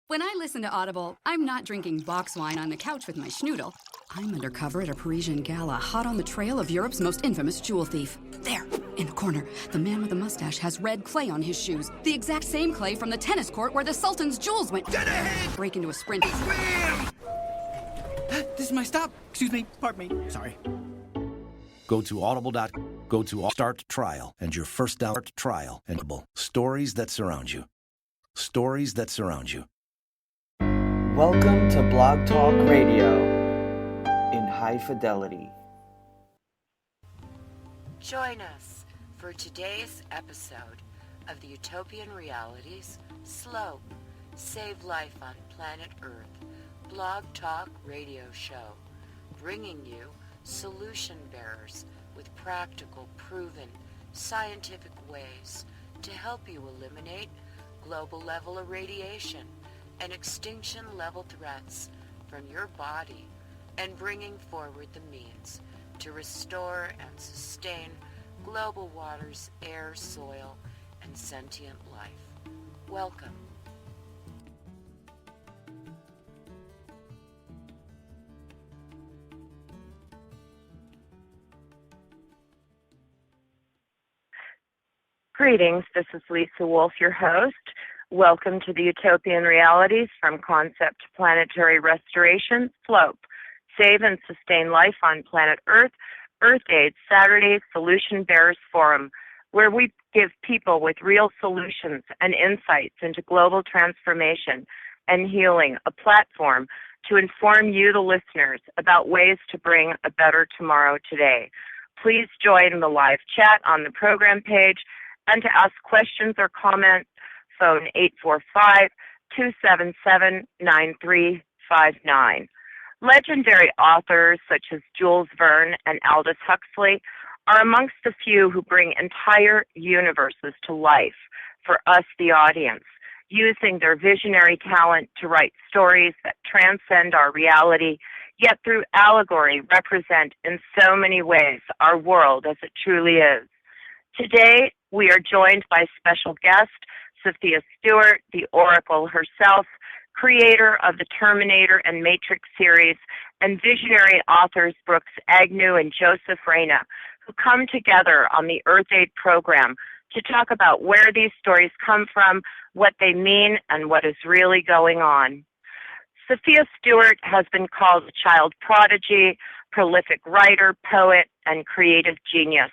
When I listen to Audible, I'm not drinking box wine on the couch with my schnoodle. I'm undercover at a Parisian gala, hot on the trail of Europe's most infamous jewel thief. There, in the corner, the man with the mustache has red clay on his shoes. The exact same clay from the tennis court where the Sultan's jewels went. Dead ahead! Break into a sprint. This is my stop. Excuse me. Pardon me. Sorry. Go to audible.com. Go to Start Trial and your first start trial. And stories that surround you. Stories that surround you. Welcome to Blog Talk Radio in high fidelity. Join us for today's episode of the Utopian Realities Slope, Save Life on Planet Earth Blog Talk Radio show, bringing you solution bearers with practical, proven, scientific ways to help you eliminate global level irradiation and extinction level threats from your body, and bringing forward the means to restore and sustain global waters, air, soil, and sentient life. Welcome. Greetings, this is Lisa Wolf, your host. Welcome to the Utopian Realities from Concept to Planetary Restoration, Slope, Save and Sustain Life on Planet Earth, Earth Aid Saturday Solution Bearers Forum, where we give people with real solutions and insights into global transformation and healing a platform to inform you, the listeners, about ways to bring a better tomorrow today. Please join the live chat on the program page, and to ask questions or comments, phone 845-277-9359. Legendary authors such as Jules Verne and Aldous Huxley are amongst the few who bring entire universes to life for us, the audience, using their visionary talent to write stories that transcend our reality, yet through allegory represent in so many ways our world as it truly is. Today, we are joined by special guest, Sophia Stewart, the Oracle herself, creator of the Terminator and Matrix series, and visionary authors Brooks Agnew and Joseph Reyna, who come together on the Earth Aid program to talk about where these stories come from, what they mean, and what is really going on. Sophia Stewart has been called a child prodigy, prolific writer, poet, and creative genius.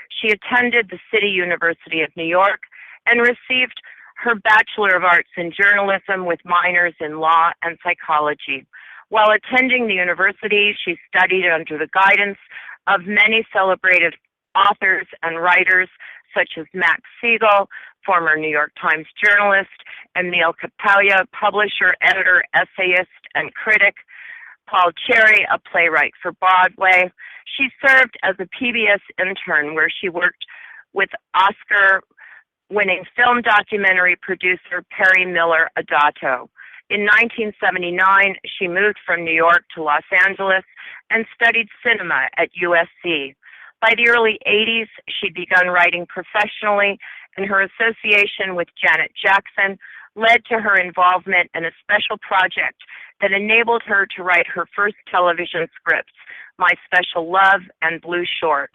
She attended the City University of New York and received her Bachelor of Arts in Journalism with minors in law and psychology. While attending the university, she studied under the guidance of many celebrated authors and writers such as Max Siegel, former New York Times journalist, Emil Kapalia, publisher, editor, essayist, and critic, Paul Cherry, a playwright for Broadway. She served as a PBS intern where she worked with Oscar-winning film documentary producer Perry Miller Adato. In 1979, she moved from New York to Los Angeles and studied cinema at USC. By the early 80s, she'd begun writing professionally, and her association with Janet Jackson led to her involvement in a special project that enabled her to write her first television scripts, My Special Love and Blue Short.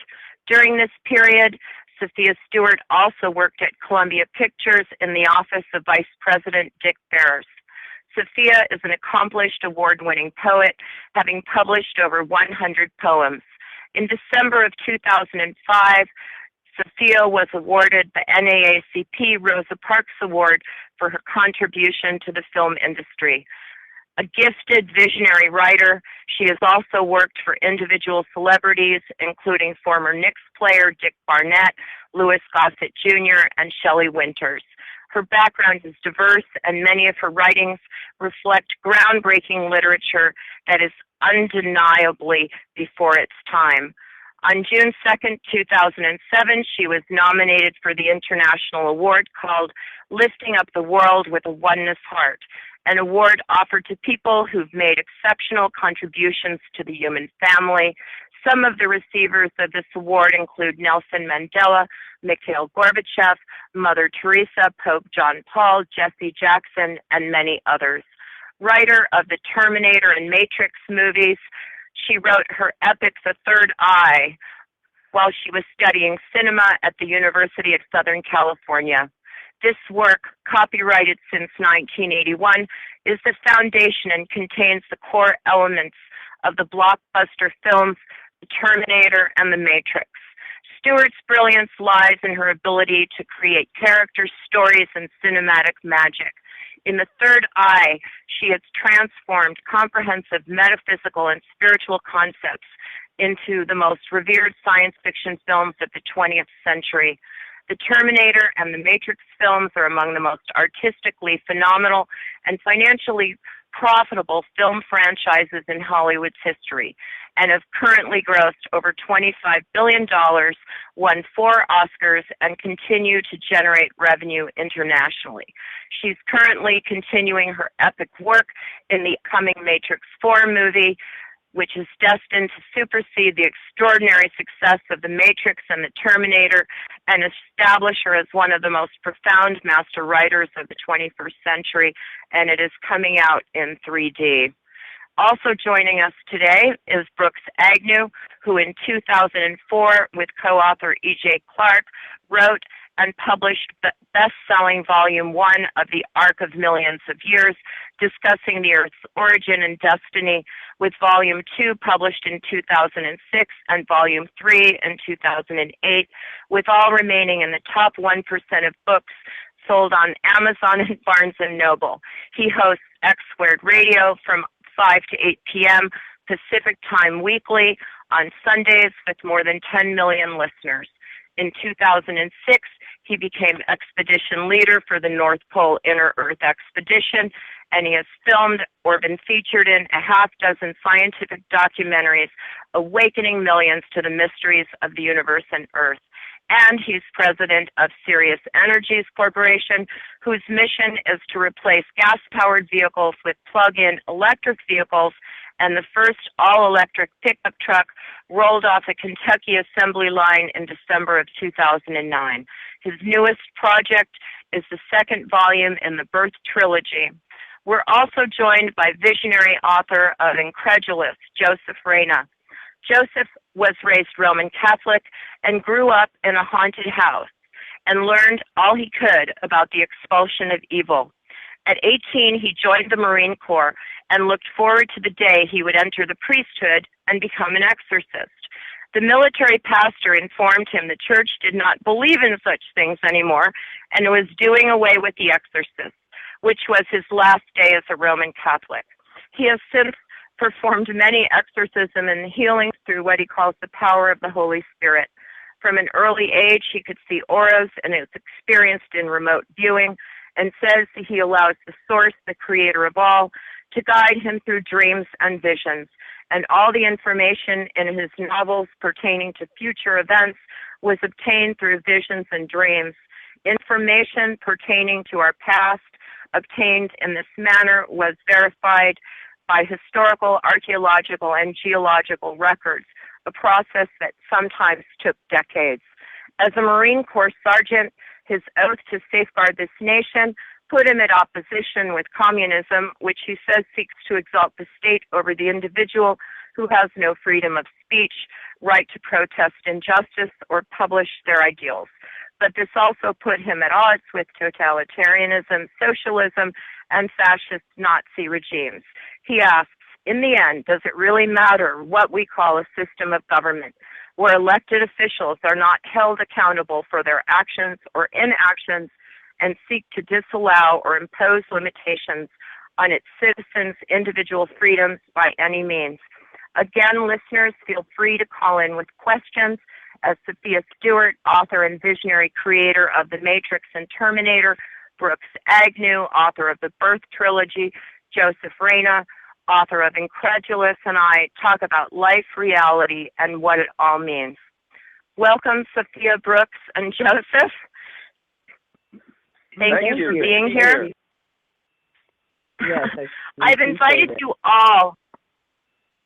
During this period, Sophia Stewart also worked at Columbia Pictures in the office of Vice President Dick Ferris. Sophia is an accomplished award-winning poet, having published over 100 poems. In December of 2005, Sophia was awarded the NAACP Rosa Parks Award for her contribution to the film industry. A gifted visionary writer, she has also worked for individual celebrities, including former Knicks player Dick Barnett, Louis Gossett Jr., and Shelley Winters. Her background is diverse, and many of her writings reflect groundbreaking literature that is undeniably before its time. On June 2nd, 2007, she was nominated for the international award called Lifting Up the World with a Oneness Heart, an award offered to people who've made exceptional contributions to the human family. Some of the receivers of this award include Nelson Mandela, Mikhail Gorbachev, Mother Teresa, Pope John Paul, Jesse Jackson, and many others. Writer of the Terminator and Matrix movies, she wrote her epic The Third Eye while she was studying cinema at the University of Southern California. This work, copyrighted since 1981, is the foundation and contains the core elements of the blockbuster films The Terminator and The Matrix. Stewart's brilliance lies in her ability to create character stories and cinematic magic. In The Third Eye, she has transformed comprehensive metaphysical and spiritual concepts into the most revered science fiction films of the 20th century. The Terminator and the Matrix films are among the most artistically phenomenal and financially profitable film franchises in Hollywood's history, and have currently grossed over $25 billion, won 4 Oscars, and continue to generate revenue internationally. She's currently continuing her epic work in the upcoming Matrix 4 movie, which is destined to supersede the extraordinary success of The Matrix and The Terminator and establish her as one of the most profound master writers of the 21st century, and it is coming out in 3D. Also joining us today is Brooks Agnew, who in 2004, with co-author E.J. Clark, wrote and published the best-selling Volume 1 of The Arc of Millions of Years, discussing the Earth's origin and destiny, with Volume 2 published in 2006 and Volume 3 in 2008, with all remaining in the top 1% of books sold on Amazon and Barnes & Noble. He hosts X Squared Radio from 5 to 8 p.m. Pacific Time weekly on Sundays with more than 10 million listeners. In 2006, he became expedition leader for the North Pole Inner Earth Expedition, and he has filmed or been featured in a half-dozen scientific documentaries awakening millions to the mysteries of the universe and Earth. And he's president of Sirius Energies Corporation, whose mission is to replace gas-powered vehicles with plug-in electric vehicles, and the first all-electric pickup truck rolled off a Kentucky assembly line in December of 2009. His newest project is the second volume in the Birth Trilogy. We're also joined by visionary author of Incredulous, Joseph Reyna. Joseph was raised Roman Catholic and grew up in a haunted house and learned all he could about the expulsion of evil. At 18, he joined the Marine Corps and looked forward to the day he would enter the priesthood and become an exorcist. The military pastor informed him the church did not believe in such things anymore and was doing away with the exorcists, which was his last day as a Roman Catholic. He has since performed many exorcisms and healings through what he calls the power of the Holy Spirit. From an early age, he could see auras and is experienced in remote viewing, and says that he allows the source, the creator of all, to guide him through dreams and visions. And all the information in his novels pertaining to future events was obtained through visions and dreams. Information pertaining to our past obtained in this manner was verified by historical, archaeological, and geological records, a process that sometimes took decades. As a Marine Corps sergeant, his oath to safeguard this nation put him at opposition with communism, which he says seeks to exalt the state over the individual who has no freedom of speech, right to protest injustice, or publish their ideals. But this also put him at odds with totalitarianism, socialism, and fascist Nazi regimes. He asks, in the end, does it really matter what we call a system of government, where elected officials are not held accountable for their actions or inactions and seek to disallow or impose limitations on its citizens' individual freedoms by any means? Again, listeners, feel free to call in with questions, as Sophia Stewart, author and visionary creator of The Matrix and Terminator, Brooks Agnew, author of the Birth Trilogy, Joseph Reyna, author of Incredulous, and I talk about life, reality, and what it all means. Welcome, Sophia, Brooks, and Joseph. Thank you for being here. Yes, I've invited you all.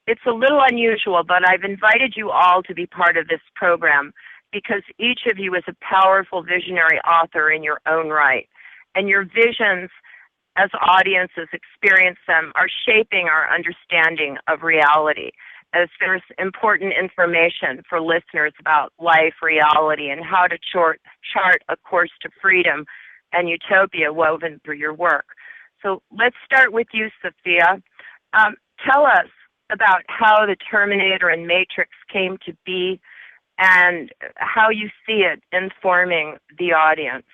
It's a little unusual, but I've invited you all to be part of this program because each of you is a powerful visionary author in your own right. And your visions, as audiences experience them, are shaping our understanding of reality, as there's important information for listeners about life, reality, and how to chart a course to freedom and utopia woven through your work. So let's start with you, Sophia. Tell us about how the Terminator and Matrix came to be and how you see it informing the audience.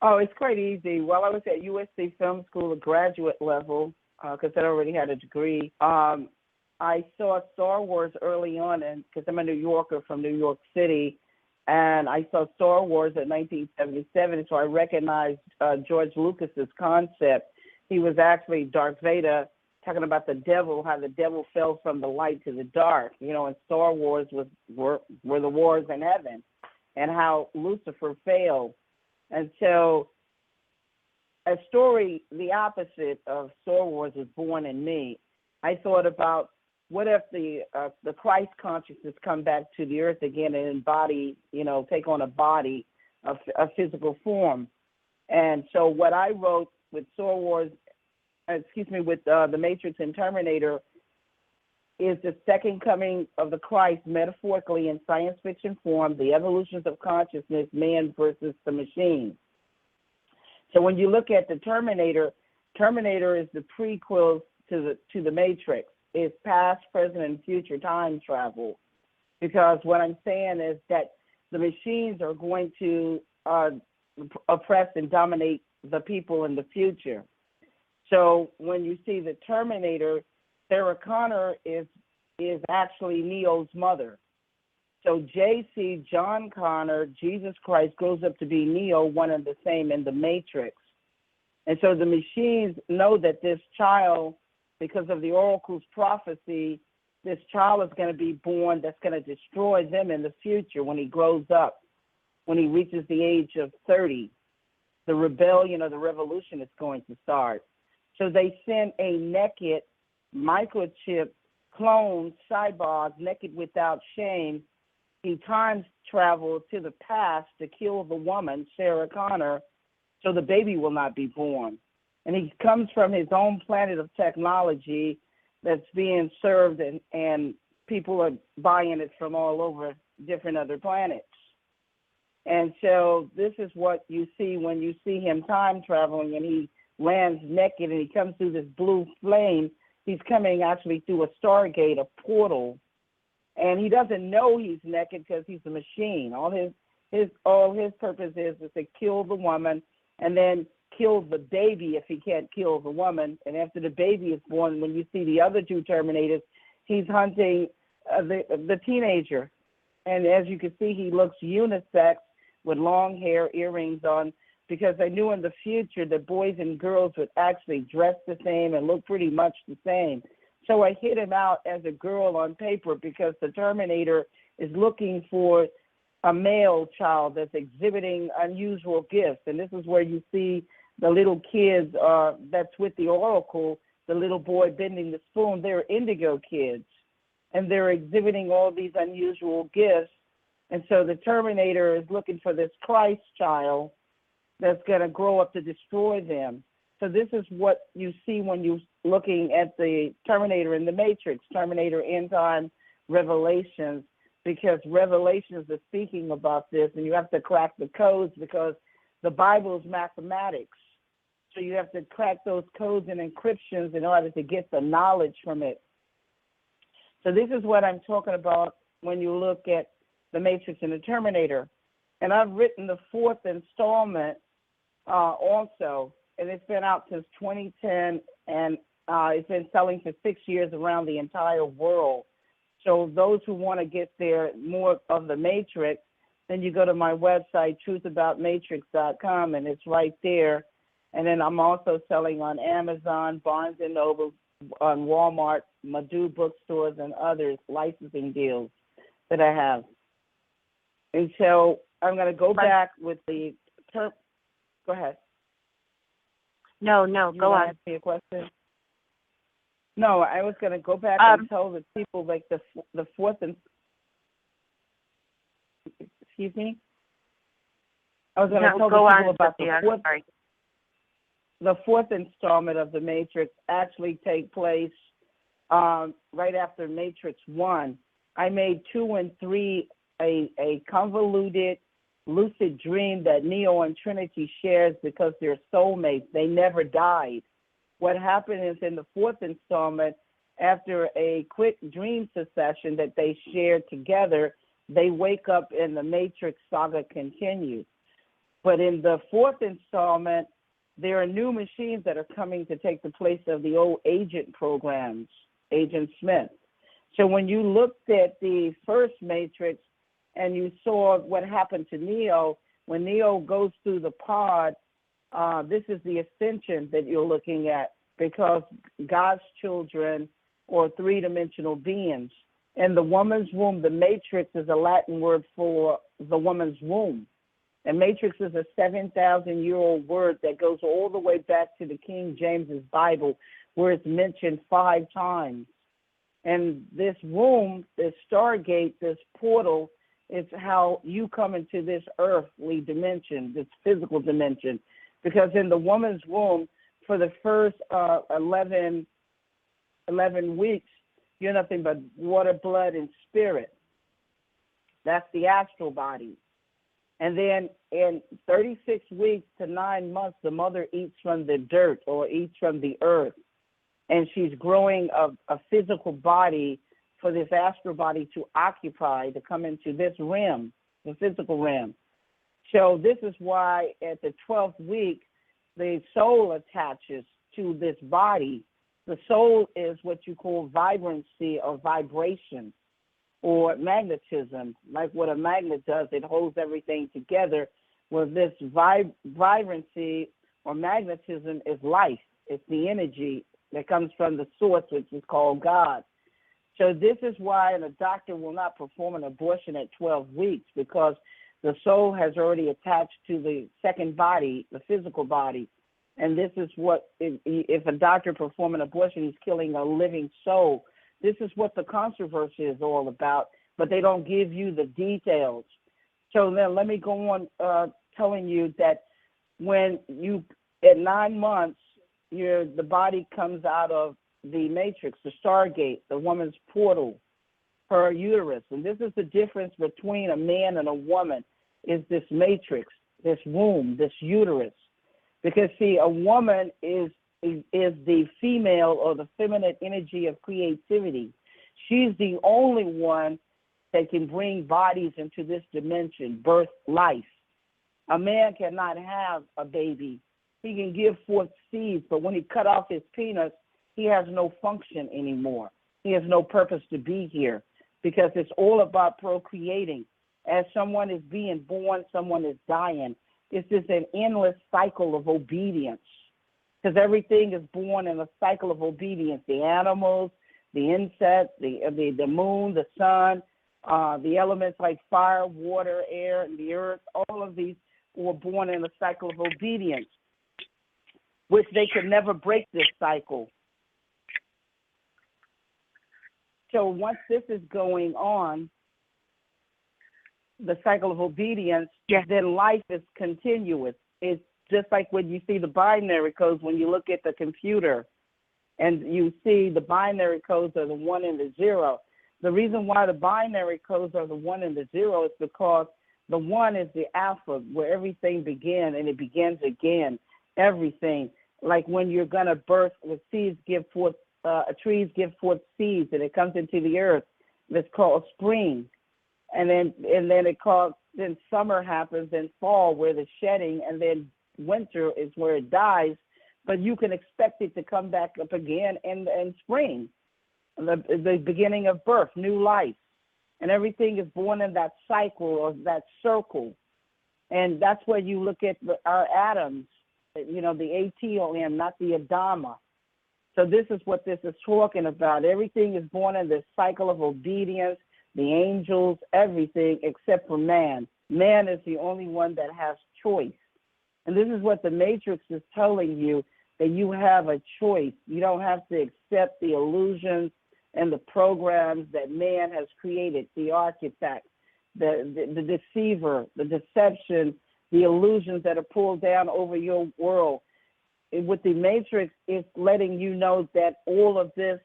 Oh, it's quite easy. While I was at USC Film School, a graduate level, because I already had a degree, I saw Star Wars early on, and because I'm a New Yorker from New York City, and I saw Star Wars in 1977, so I recognized George Lucas's concept. He was actually Darth Vader, talking about the devil, how the devil fell from the light to the dark, and Star Wars were the wars in heaven, and how Lucifer failed. And so a story, the opposite of Star Wars, was born in me. I thought about, what if the Christ consciousness come back to the earth again and embody, take on a body, a physical form. And so what I wrote with Star Wars, with The Matrix and Terminator, is the second coming of the Christ, metaphorically in science fiction form, the evolutions of consciousness, man versus the machine. So when you look at the Terminator is the prequel to the Matrix. It's past, present, and future time travel. Because what I'm saying is that the machines are going to oppress and dominate the people in the future. So when you see the Terminator, Sarah Connor is actually Neo's mother. So JC, John Connor, Jesus Christ, grows up to be Neo, one and the same in the Matrix. And so the machines know that this child, because of the oracle's prophecy, this child is going to be born that's going to destroy them in the future when he grows up, when he reaches the age of 30. The rebellion or the revolution is going to start. So they send a naked microchip clone cyborg, naked without shame. He time travels to the past to kill the woman, Sarah Connor, so the baby will not be born. And he comes from his own planet of technology that's being served, and people are buying it from all over different other planets. And so this is what you see when you see him time traveling, and he lands naked and he comes through this blue flame. He's coming actually through a stargate, a portal, and he doesn't know he's naked because he's a machine. All his purpose is to kill the woman and then kill the baby if he can't kill the woman. And after the baby is born, when you see the other two Terminators, he's hunting the teenager. And as you can see, he looks unisex with long hair, earrings on, because they knew in the future that boys and girls would actually dress the same and look pretty much the same. So I hit him out as a girl on paper because the Terminator is looking for a male child that's exhibiting unusual gifts. And this is where you see the little kids that's with the Oracle, the little boy bending the spoon. They're indigo kids, and they're exhibiting all these unusual gifts. And so the Terminator is looking for this Christ child that's going to grow up to destroy them. So this is what you see when you're looking at the Terminator in the Matrix, Terminator End Time Revelations, because Revelations is speaking about this, and you have to crack the codes because the Bible is mathematics. So you have to crack those codes and encryptions in order to get the knowledge from it. So this is what I'm talking about when you look at the Matrix and the Terminator. And I've written the fourth installment also, and it's been out since 2010, and it's been selling for 6 years around the entire world. So those who want to get there more of the Matrix, then you go to my website, truthaboutmatrix.com, and it's right there. And then I'm also selling on Amazon, Barnes & Noble, on Walmart, Madhu bookstores, and others, licensing deals that I have. And so I'm going to go back with the term. Go ahead. No, You go want to on. ask me a question? No, I was going to go back and tell the people like the fourth and excuse me. I was going to tell the people about the fourth installment of the Matrix actually take place right after Matrix 1. I made 2 and 3 a convoluted lucid dream that Neo and Trinity shares because they're soulmates. They never died. What happened is in the fourth installment, after a quick dream succession that they shared together, they wake up and the Matrix saga continues. But in the fourth installment, there are new machines that are coming to take the place of the old agent programs, Agent Smith. So when you looked at the first Matrix and you saw what happened to Neo, when Neo goes through the pod, this is the ascension that you're looking at, because God's children or three-dimensional beings. In the woman's womb, the matrix is a Latin word for the woman's womb. And matrix is a 7,000-year-old word that goes all the way back to the King James's Bible, where it's mentioned 5 times. And this womb, this stargate, this portal, is how you come into this earthly dimension, this physical dimension. Because in the woman's womb, for the first 11 weeks, you're nothing but water, blood, and spirit. That's the astral body. And then in 36 weeks to 9 months, the mother eats from the dirt or eats from the earth. And she's growing a physical body for this astral body to occupy, to come into this realm, the physical realm. So this is why at the 12th week, the soul attaches to this body. The soul is what you call vibrancy or vibration or magnetism. Like what a magnet does, it holds everything together. Well, this vibrancy or magnetism is life. It's the energy that comes from the source, which is called God. So this is why a doctor will not perform an abortion at 12 weeks, because the soul has already attached to the second body, the physical body. And this is what, if a doctor performs an abortion, he's killing a living soul. This is what the controversy is all about, but they don't give you the details. So then let me go on telling you that when you, at 9 months, the body comes out of the matrix, the stargate, the woman's portal, her uterus. And this is the difference between a man and a woman, is this matrix, this womb, this uterus. Because, see, a woman is the female or the feminine energy of creativity. She's the only one that can bring bodies into this dimension, birth life. A man cannot have a baby. He can give forth seeds, but when he cut off his penis, he has no function anymore. He has no purpose to be here, because it's all about procreating. As someone is being born, someone is dying. It's just an endless cycle of obedience, because everything is born in a cycle of obedience. The animals, the insects, the moon, the sun, the elements like fire, water, air, and the earth, all of these were born in a cycle of obedience, which they could never break this cycle. So once this is going on, the cycle of obedience, then life is continuous. It's just like when you see the binary codes, when you look at the computer and you see the binary codes are the 1 and the 0. The reason why the binary codes are the 1 and the 0 is because the 1 is the alpha, where everything began and it begins again, everything. Like when you're going to birth, with seeds give forth, trees give forth seeds, and it comes into the earth. It's called spring. And then then summer happens, and fall where the shedding, and then winter is where it dies. But you can expect it to come back up again in spring, the beginning of birth, new life. And everything is born in that cycle or that circle. And that's where you look at our atoms, the ATOM, not the Adama. So this is what this is talking about. Everything is born in this cycle of obedience, the angels, everything except for man. Man is the only one that has choice. And this is what the Matrix is telling you, that you have a choice. You don't have to accept the illusions and the programs that man has created, the architect, the deceiver, the deception, the illusions that are pulled down over your world. With the Matrix, it's letting you know that all of this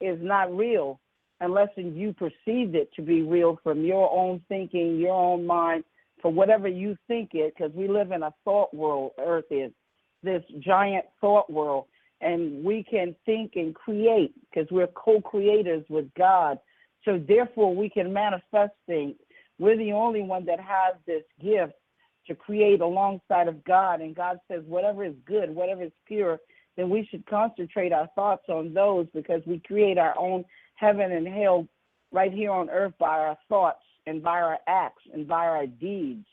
is not real unless you perceive it to be real from your own thinking, your own mind, for whatever you think it, because we live in a thought world, Earth is, this giant thought world, and we can think and create because we're co-creators with God. So therefore, we can manifest things. We're the only one that has this gift to create alongside of God, and God says whatever is good, whatever is pure, then we should concentrate our thoughts on those, because we create our own heaven and hell right here on earth by our thoughts and by our acts and by our deeds.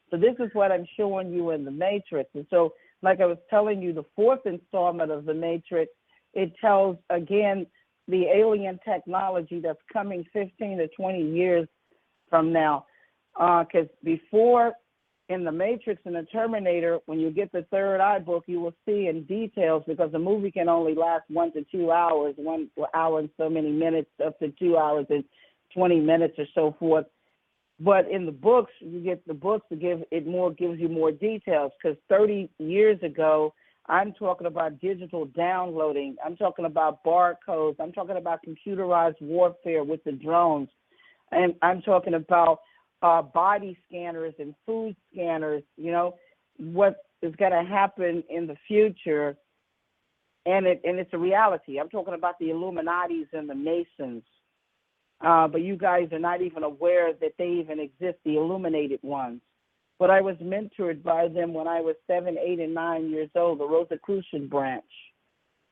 So this is what I'm showing you in the Matrix. And so, like I was telling you, the fourth installment of the Matrix, it tells, again, the alien technology that's coming 15 to 20 years from now. Because before, in the Matrix and the Terminator, when you get the third eye book, you will see in details, because the movie can only last 1 to 2 hours, 1 hour and so many minutes, up to 2 hours and 20 minutes or so forth. But in the books, you get the books to gives you more details, because 30 years ago, I'm talking about digital downloading. I'm talking about barcodes. I'm talking about computerized warfare with the drones. And I'm talking about body scanners and food scanners, what is going to happen in the future. And it's a reality. I'm talking about the Illuminatis and the Masons. But you guys are not even aware that they even exist, the illuminated ones. But I was mentored by them when I was 7, 8, and 9 years old, the Rosicrucian branch.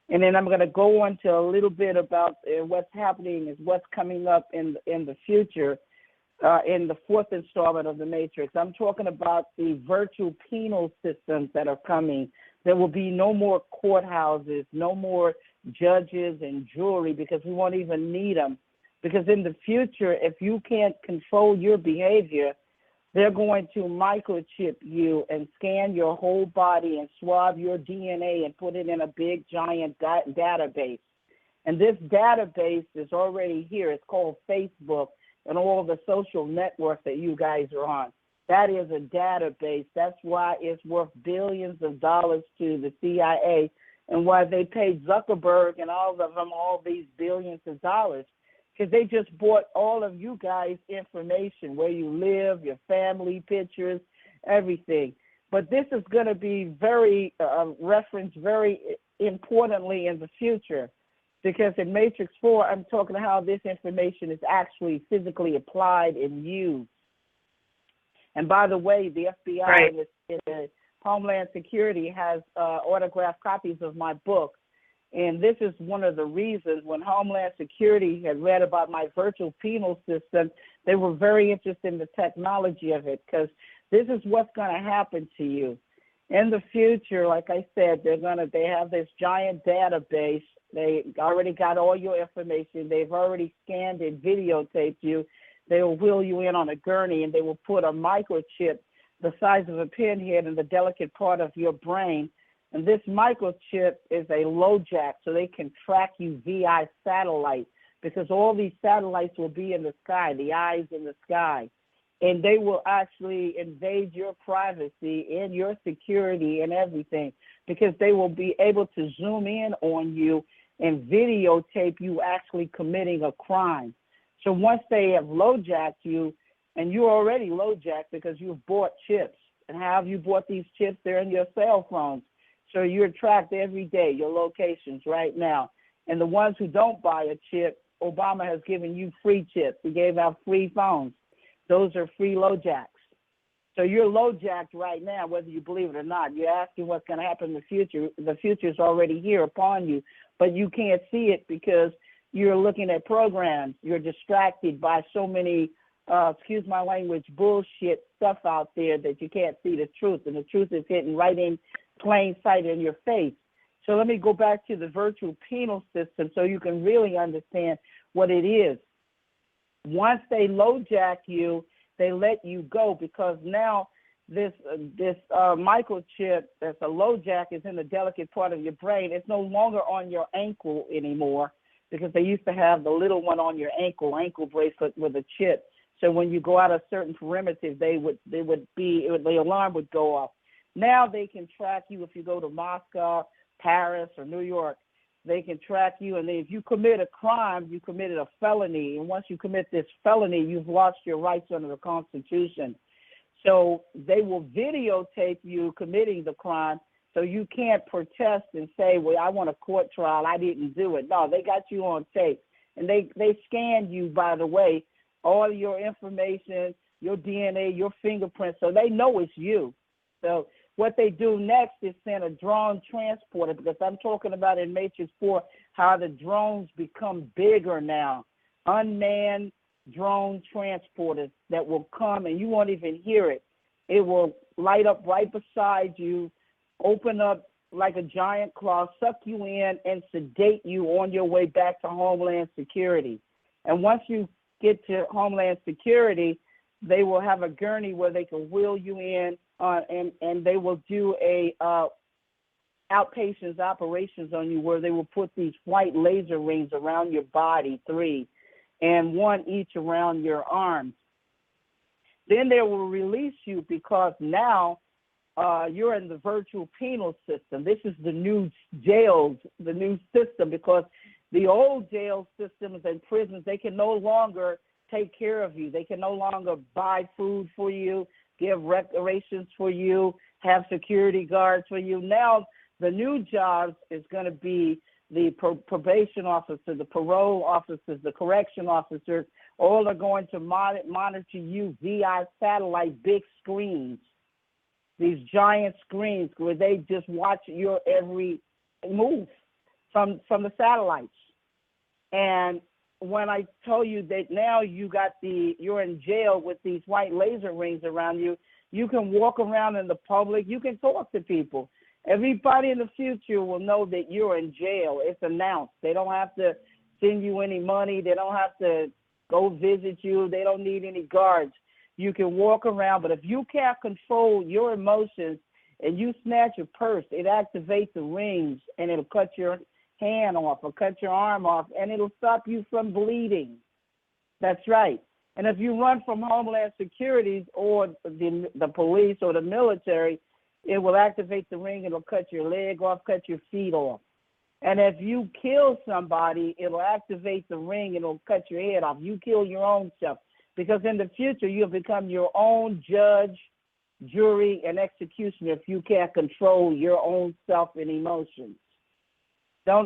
And then I'm going to go on to a little bit about what's happening, is what's coming up in the future in the fourth installment of the Matrix. I'm talking about the virtual penal systems that are coming. There will be no more courthouses, no more judges and jury, because we won't even need them. Because in the future, if you can't control your behavior, they're going to microchip you and scan your whole body and swab your DNA and put it in a big, giant database. And this database is already here. It's called Facebook and all the social networks that you guys are on. That is a database. That's why it's worth billions of dollars to the CIA, and why they paid Zuckerberg and all of them all these billions of dollars. Because they just bought all of you guys' information, where you live, your family pictures, everything. But this is going to be very referenced very importantly in the future, because in Matrix 4, I'm talking how this information is actually physically applied and used. And by the way, the FBI right. and the Homeland Security has autographed copies of my book. And this is one of the reasons when Homeland Security had read about my virtual penal system, they were very interested in the technology of it, because this is what's going to happen to you. In the future, like I said, they have this giant database. They already got all your information. They've already scanned and videotaped you. They will wheel you in on a gurney, and they will put a microchip the size of a pinhead in the delicate part of your brain. And this microchip is a LoJack, so they can track you via satellite, because all these satellites will be in the sky, the eyes in the sky. And they will actually invade your privacy and your security and everything, because they will be able to zoom in on you and videotape you actually committing a crime. So once they have LoJacked you, and you're already LoJacked because you've bought chips. And how have you bought these chips? They're in your cell phones. So you're tracked every day, your locations right now. And the ones who don't buy a chip, Obama has given you free chips. He gave out free phones. Those are free LoJacks. So you're LoJacked right now, whether you believe it or not. You're asking what's going to happen in the future. The future is already here upon you, but you can't see it because you're looking at programs. You're distracted by so many, excuse my language, bullshit stuff out there that you can't see the truth. And the truth is hidden right in plain sight in your face. So let me go back to the virtual penal system so you can really understand what it is. Once they LoJack you, they let you go, because now this microchip that's a LoJack is in the delicate part of your brain. It's no longer on your ankle anymore because they used to have the little one on your ankle bracelet with a chip. So when you go out a certain perimeter, the alarm would go off. Now they can track you if you go to Moscow, Paris, or New York. They can track you, and if you commit a crime, you committed a felony. And once you commit this felony, you've lost your rights under the Constitution. So they will videotape you committing the crime, so you can't protest and say, well, I want a court trial. I didn't do it. No, they got you on tape. And they scanned you, by the way, all your information, your DNA, your fingerprints, so they know it's you. So what they do next is send a drone transporter, because I'm talking about in Matrix 4 how the drones become bigger now. Unmanned drone transporters that will come and you won't even hear it. It will light up right beside you, open up like a giant claw, suck you in, and sedate you on your way back to Homeland Security. And once you get to Homeland Security, they will have a gurney where they can wheel you in, and they will do a outpatients operations on you where they will put these white laser rings around your body, 3, and 1 each around your arms. Then they will release you because now you're in the virtual penal system. This is the new jails, the new system, because the old jail systems and prisons, they can no longer take care of you. They can no longer buy food for you, give reparations for you, have security guards for you. Now the new jobs is going to be the probation officer, the parole officers, the correction officers. All are going to monitor you via satellite, big screens, these giant screens where they just watch your every move from the satellites. And when I tell you that now you're in jail with these white laser rings around you, you can walk around in the public, you can talk to people. Everybody in the future will know that you're in jail. It's announced. They don't have to send you any money. They don't have to go visit you. They don't need any guards. You can walk around, but if you can't control your emotions and you snatch your purse, it activates the rings and it'll cut your hand off or cut your arm off, and it'll stop you from bleeding. That's right. And if you run from Homeland Security or the police or the military, it will activate the ring. It'll cut your leg off, cut your feet off. And if you kill somebody, it'll activate the ring. It'll cut your head off. You kill your own self. Because in the future, you'll become your own judge, jury, and executioner if you can't control your own self and emotions.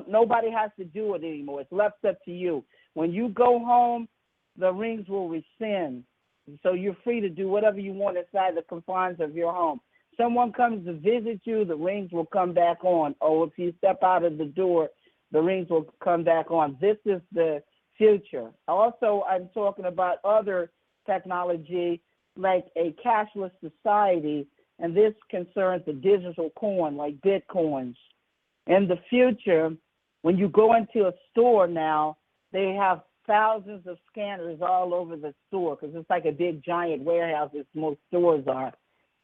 Nobody has to do it anymore. It's left up to you. When you go home, the rings will rescind. So you're free to do whatever you want inside the confines of your home. Someone comes to visit you, the rings will come back on. Or if you step out of the door, the rings will come back on. This is the future. Also, I'm talking about other technology like a cashless society, and this concerns the digital coin like Bitcoins. In the future, when you go into a store now, they have thousands of scanners all over the store because it's like a big giant warehouse as most stores are.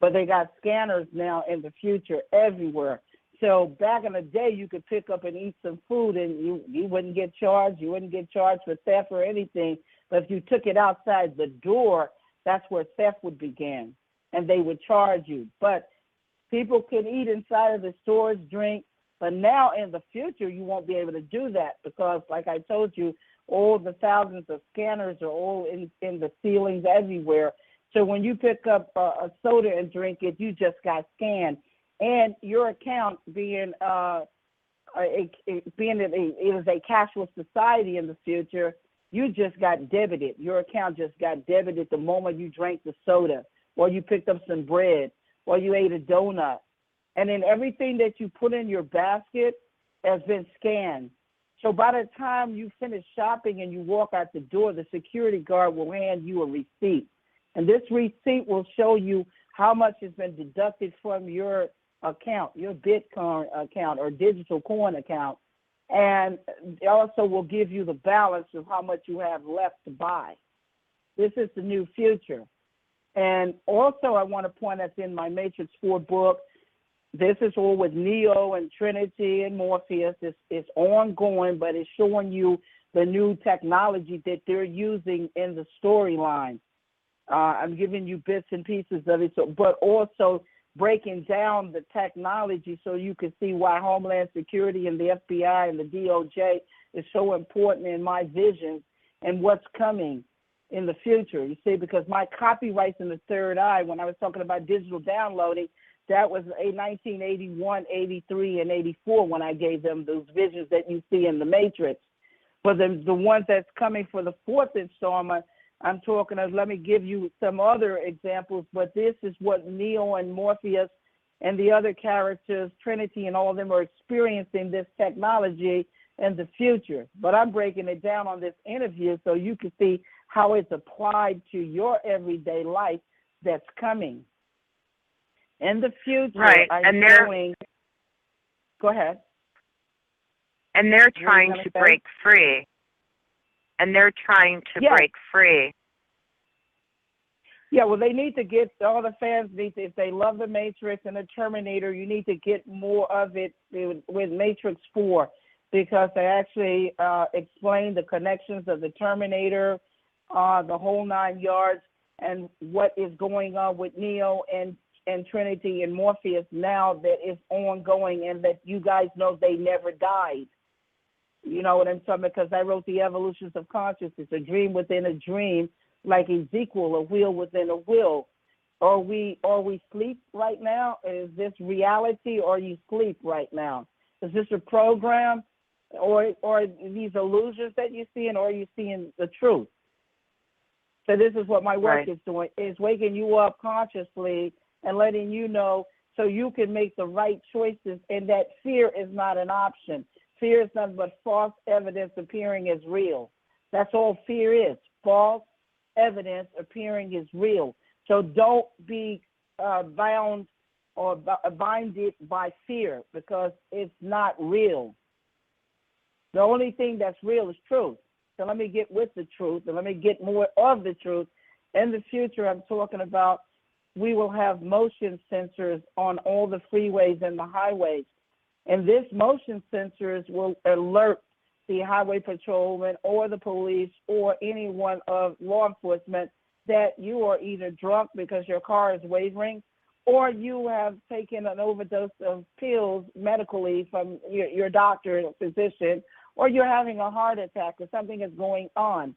But they got scanners now in the future everywhere. So back in the day, you could pick up and eat some food and you wouldn't get charged. You wouldn't get charged for theft or anything. But if you took it outside the door, that's where theft would begin, and they would charge you. But people can eat inside of the stores, drink. But now in the future, you won't be able to do that because, like I told you, all the thousands of scanners are all in the ceilings everywhere. So when you pick up a soda and drink it, you just got scanned. And your account being it is a cashless society in the future, you just got debited. Your account just got debited the moment you drank the soda, or you picked up some bread, or you ate a donut. And then everything that you put in your basket has been scanned. So by the time you finish shopping and you walk out the door, the security guard will hand you a receipt. And this receipt will show you how much has been deducted from your account, your Bitcoin account or digital coin account. And it also will give you the balance of how much you have left to buy. This is the new future. And also, I want to point that's in my Matrix 4 book. This is all with Neo and Trinity and Morpheus. It's ongoing, but it's showing you the new technology that they're using in the storyline. I'm giving you bits and pieces of it, but also breaking down the technology so you can see why Homeland Security and the FBI and the DOJ is so important in my vision and what's coming in the future. You see, because my copyrights in the third eye, when I was talking about digital downloading, that was a 1981, 83, and 84 when I gave them those visions that you see in the Matrix. But the ones that's coming for the fourth installment, I'm talking of, let me give you some other examples, but this is what Neo and Morpheus and the other characters, Trinity and all of them, are experiencing this technology in the future. But I'm breaking it down on this interview so you can see how it's applied to your everyday life that's coming. In the future, right. I'm doing... Go ahead. And they're trying to break free. And they're trying to break free. Yeah, well, they need to get, all the fans need to, if they love the Matrix and the Terminator, you need to get more of it with Matrix 4, because they actually explain the connections of the Terminator, the whole 9 yards, and what is going on with Neo and Trinity and Morpheus now that is ongoing, and that you guys know they never died. You know what I'm saying? Because I wrote The Evolutions of Consciousness, a dream within a dream, like Ezekiel, a wheel within a wheel. Are we sleep right now? Is this reality, or are you sleep right now? Is this a program, or these illusions that you're seeing, or are you seeing the truth? So this is what my work is doing, is waking you up consciously and letting you know so you can make the right choices, and that fear is not an option. Fear is nothing but false evidence appearing as real. That's all fear is, false evidence appearing as real. So don't be bound or binded by fear, because it's not real. The only thing that's real is truth. So let me get with the truth, and let me get more of the truth. In the future, I'm talking about we will have motion sensors on all the freeways and the highways. And this motion sensors will alert the highway patrolman or the police or anyone of law enforcement that you are either drunk because your car is wavering, or you have taken an overdose of pills medically from your doctor or physician, or you're having a heart attack or something is going on.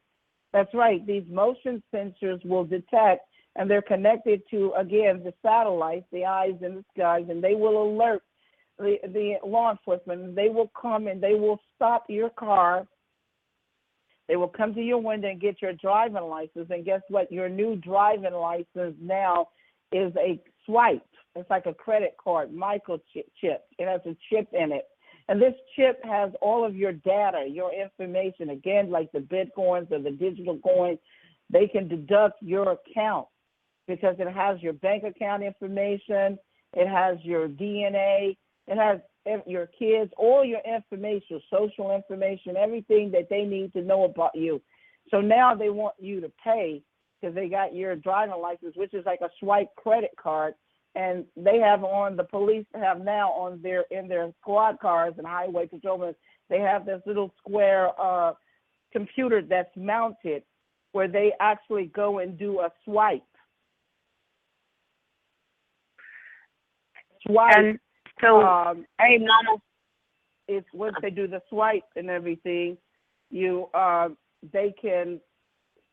That's right. These motion sensors will detect, and they're connected to, again, the satellites, the eyes in the skies, and they will alert the law enforcement. They will come and they will stop your car. They will come to your window and get your driving license. And guess what? Your new driving license now is a swipe. It's like a credit card, microchip. It has a chip in it. And this chip has all of your data, your information. Again, like the Bitcoins or the digital coins, they can deduct your account because it has your bank account information. It has your DNA. It has your kids, all your information, social information, everything that they need to know about you. So now they want you to pay because they got your driving license, which is like a swipe credit card. And they have on, the police have now on in their squad cars and highway patrolmen, they have this little square computer that's mounted where they actually go and do a swipe. And so, hey, Mama, it's once they do the swipe and everything, they can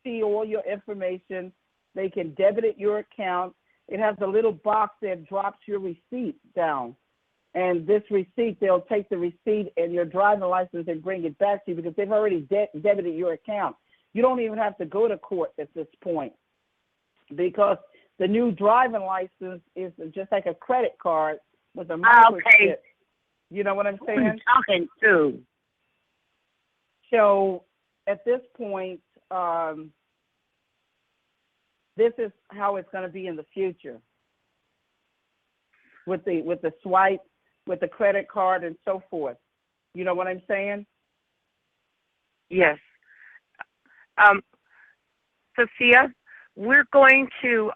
see all your information. They can debit it your account. It has a little box that drops your receipt down. And this receipt, they'll take the receipt and your driving license and bring it back to you because they've already debited your account. You don't even have to go to court at this point because the new driving license is just like a credit card with a microchip. Okay. You know what I'm saying? What are you talking to? So at this point, this is how it's going to be in the future with the swipe, with the credit card, and so forth. You know what I'm saying? Yes. Sophia, we're going to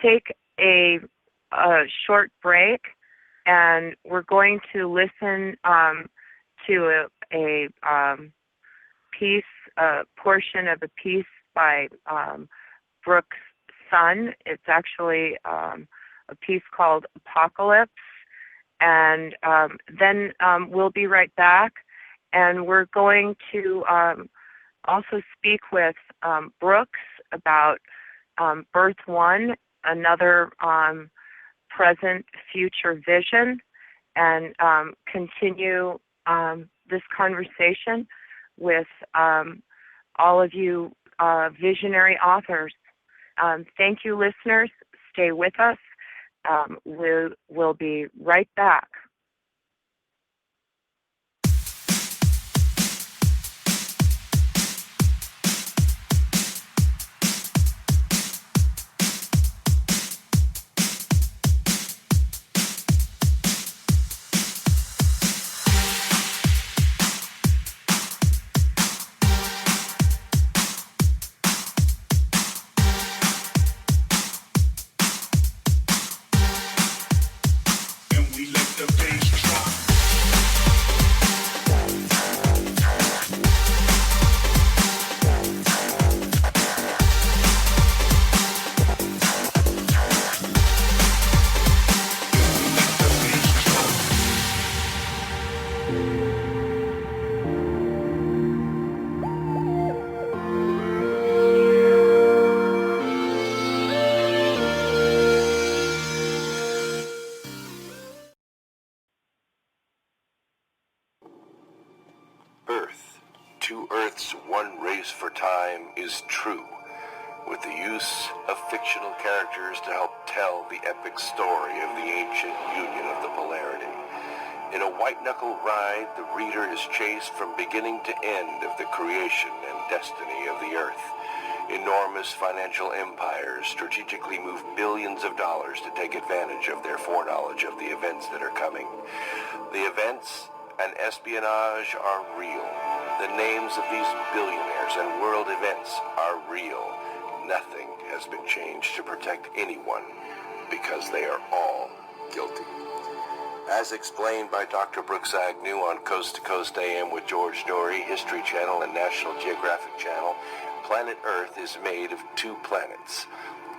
take a short break, and we're going to listen to a portion of a piece by Brooks' son. It's actually a piece called Apocalypse. And then we'll be right back, and we're going to also speak with Brooks about Birth One, another present-future vision, and continue this conversation with all of you visionary authors. Thank you, listeners. Stay with us. We'll be right back. Earth, two Earths, one race for time is true, with the use of fictional characters to help tell the epic story of the ancient union of the polarity. In a white-knuckle ride, the reader is chased from beginning to end of the creation and destiny of the Earth. Enormous financial empires strategically move billions of dollars to take advantage of their foreknowledge of the events that are coming. The events and espionage are real. The names of these billionaires and world events are real. Nothing has been changed to protect anyone because they are all guilty. As explained by Dr. Brooks Agnew on Coast to Coast AM with George Dory, History Channel, and National Geographic Channel, planet Earth is made of two planets,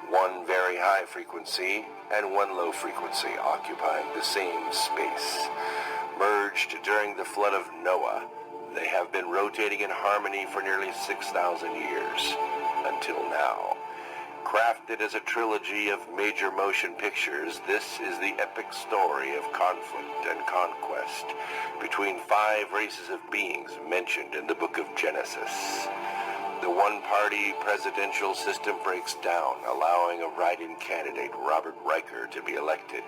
one very high frequency and one low frequency, occupying the same space. Merged during the flood of Noah, they have been rotating in harmony for nearly 6,000 years, until now. Crafted as a trilogy of major motion pictures, this is the epic story of conflict and conquest between 5 races of beings mentioned in the book of Genesis. The one-party presidential system breaks down, allowing a write-in candidate, Robert Riker, to be elected.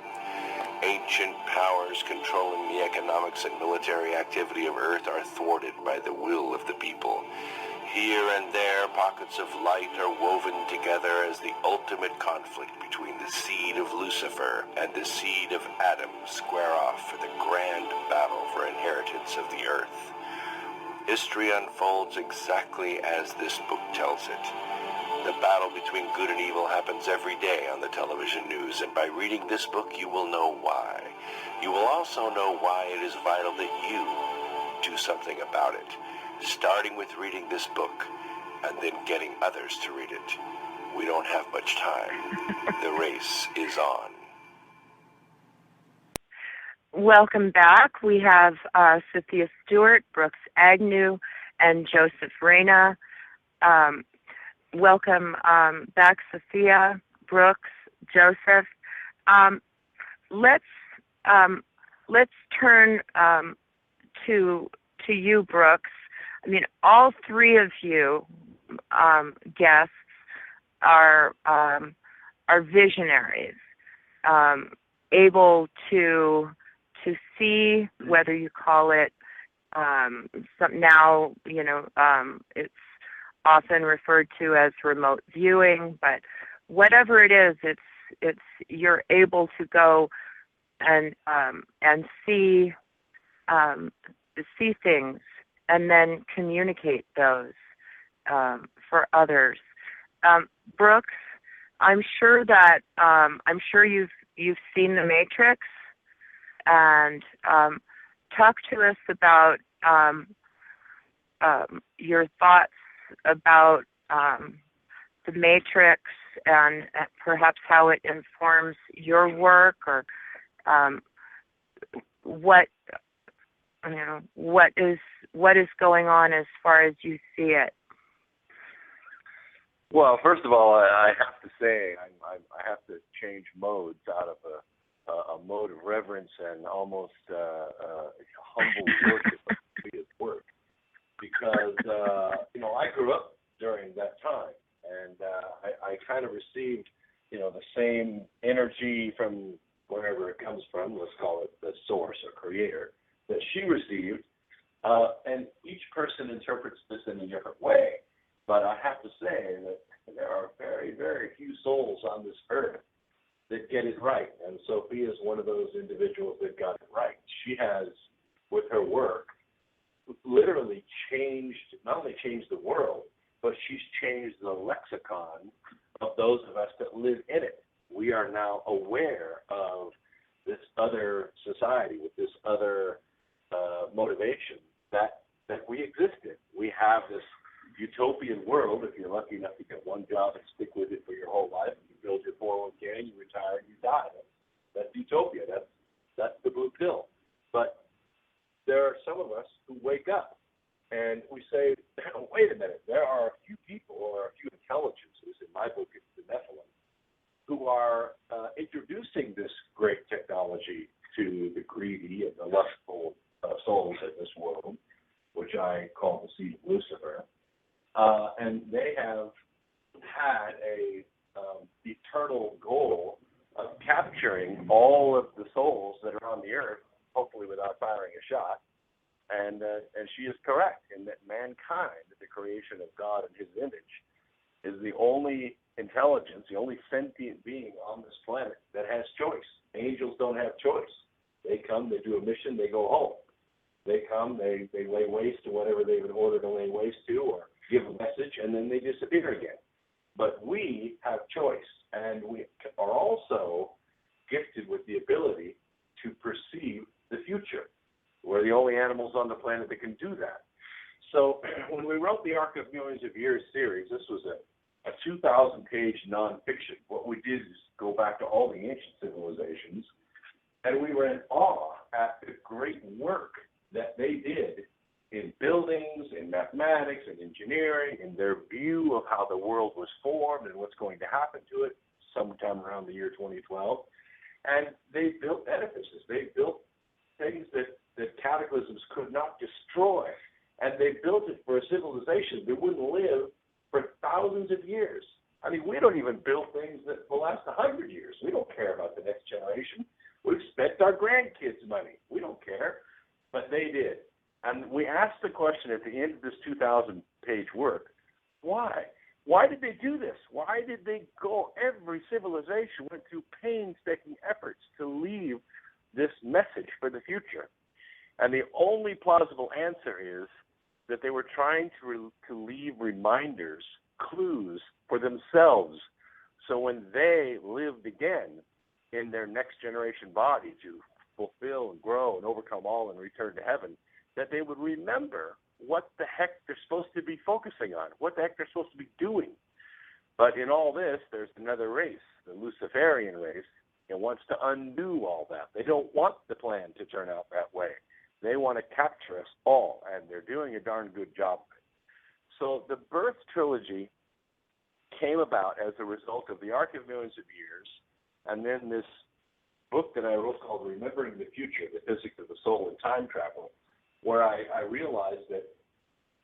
Ancient powers controlling the economics and military activity of Earth are thwarted by the will of the people. Here and there, pockets of light are woven together as the ultimate conflict between the seed of Lucifer and the seed of Adam square off for the grand battle for inheritance of the Earth. History unfolds exactly as this book tells it. The battle between good and evil happens every day on the television news, and by reading this book you will know why. You will also know why it is vital that you do something about it, starting with reading this book and then getting others to read it. We don't have much time. The race is on. Welcome back. We have Sophia Stewart, Brooks Agnew, and Joseph Reyna. Welcome back, Sophia, Brooks, Joseph. Let's turn to you, Brooks. I mean, all 3 of you guests are visionaries, able to see, whether you call it now, it's often referred to as remote viewing, but whatever it is, it's you're able to go and see things and then communicate those for others. Brooks, I'm sure you've seen The Matrix, and talk to us about your thoughts about The Matrix and perhaps how it informs your work, or what is going on as far as you see it. Well, first of all, I have to say I have to change modes out of a mode of reverence and almost humble worship of Sophia's work, because I grew up during that time, and I kind of received the same energy from wherever it comes from. Let's call it the source or creator that she received, and each person interprets this in a different way. But I have to say that there are very, very few souls on this earth that get it right. And Sophia is one of those individuals that got it right. She has, with her work, literally not only changed the world, but she's changed the lexicon of those of us that live in it. We are now aware of this other society with this other motivation that we exist in. We have this utopian world. If you're lucky enough to get one job and stick with it for your whole life, you build your 401k, you retire, and you die. That's utopia. That's the blue pill. But there are some of us who wake up and we say, wait a minute, there are a few people or a few intelligences, in my book it's the Nephilim, who are introducing this great technology to the greedy and the lustful souls in this world, which I call the seed of Lucifer. And they have had a eternal goal of capturing all of the souls that are on the earth, hopefully without firing a shot. And she is correct in that mankind, the creation of God in his image, is the only intelligence, the only sentient being on this planet that has choice. Angels don't have choice. They come, they do a mission, they go home. They come, they lay waste to whatever they've been ordered to lay waste to, or give a message, and then they disappear again. But we have choice, and we are also gifted with the ability to perceive the future. We're the only animals on the planet that can do that. So when we wrote the Arc of Millions of Years series, this was a 2,000-page nonfiction. What we did is go back to all the ancient civilizations, and we were in awe at the great work that they did in buildings, in mathematics, in engineering, in their view of how the world was formed and what's going to happen to it sometime around the year 2012. And they built edifices. They built things that cataclysms could not destroy. And they built it for a civilization that wouldn't live for thousands of years. I mean, we don't even build things that will last 100 years. We don't care about the next generation. We've spent our grandkids' money. We don't care. But they did. And we asked the question at the end of this 2,000-page work, why? Why did they do this? Why did they go? Every civilization went through painstaking efforts to leave this message for the future. And the only plausible answer is that they were trying to leave reminders, clues for themselves, so when they lived again in their next generation body to fulfill and grow and overcome all and return to heaven, that they would remember what the heck they're supposed to be focusing on, what the heck they're supposed to be doing. But in all this, there's another race, the Luciferian race, that wants to undo all that. They don't want the plan to turn out that way. They want to capture us all, and they're doing a darn good job of it. So the Birth Trilogy came about as a result of the Arc of Millions of Years, and then this book that I wrote called Remembering the Future, the Physics of the Soul and Time Travel, where I realized that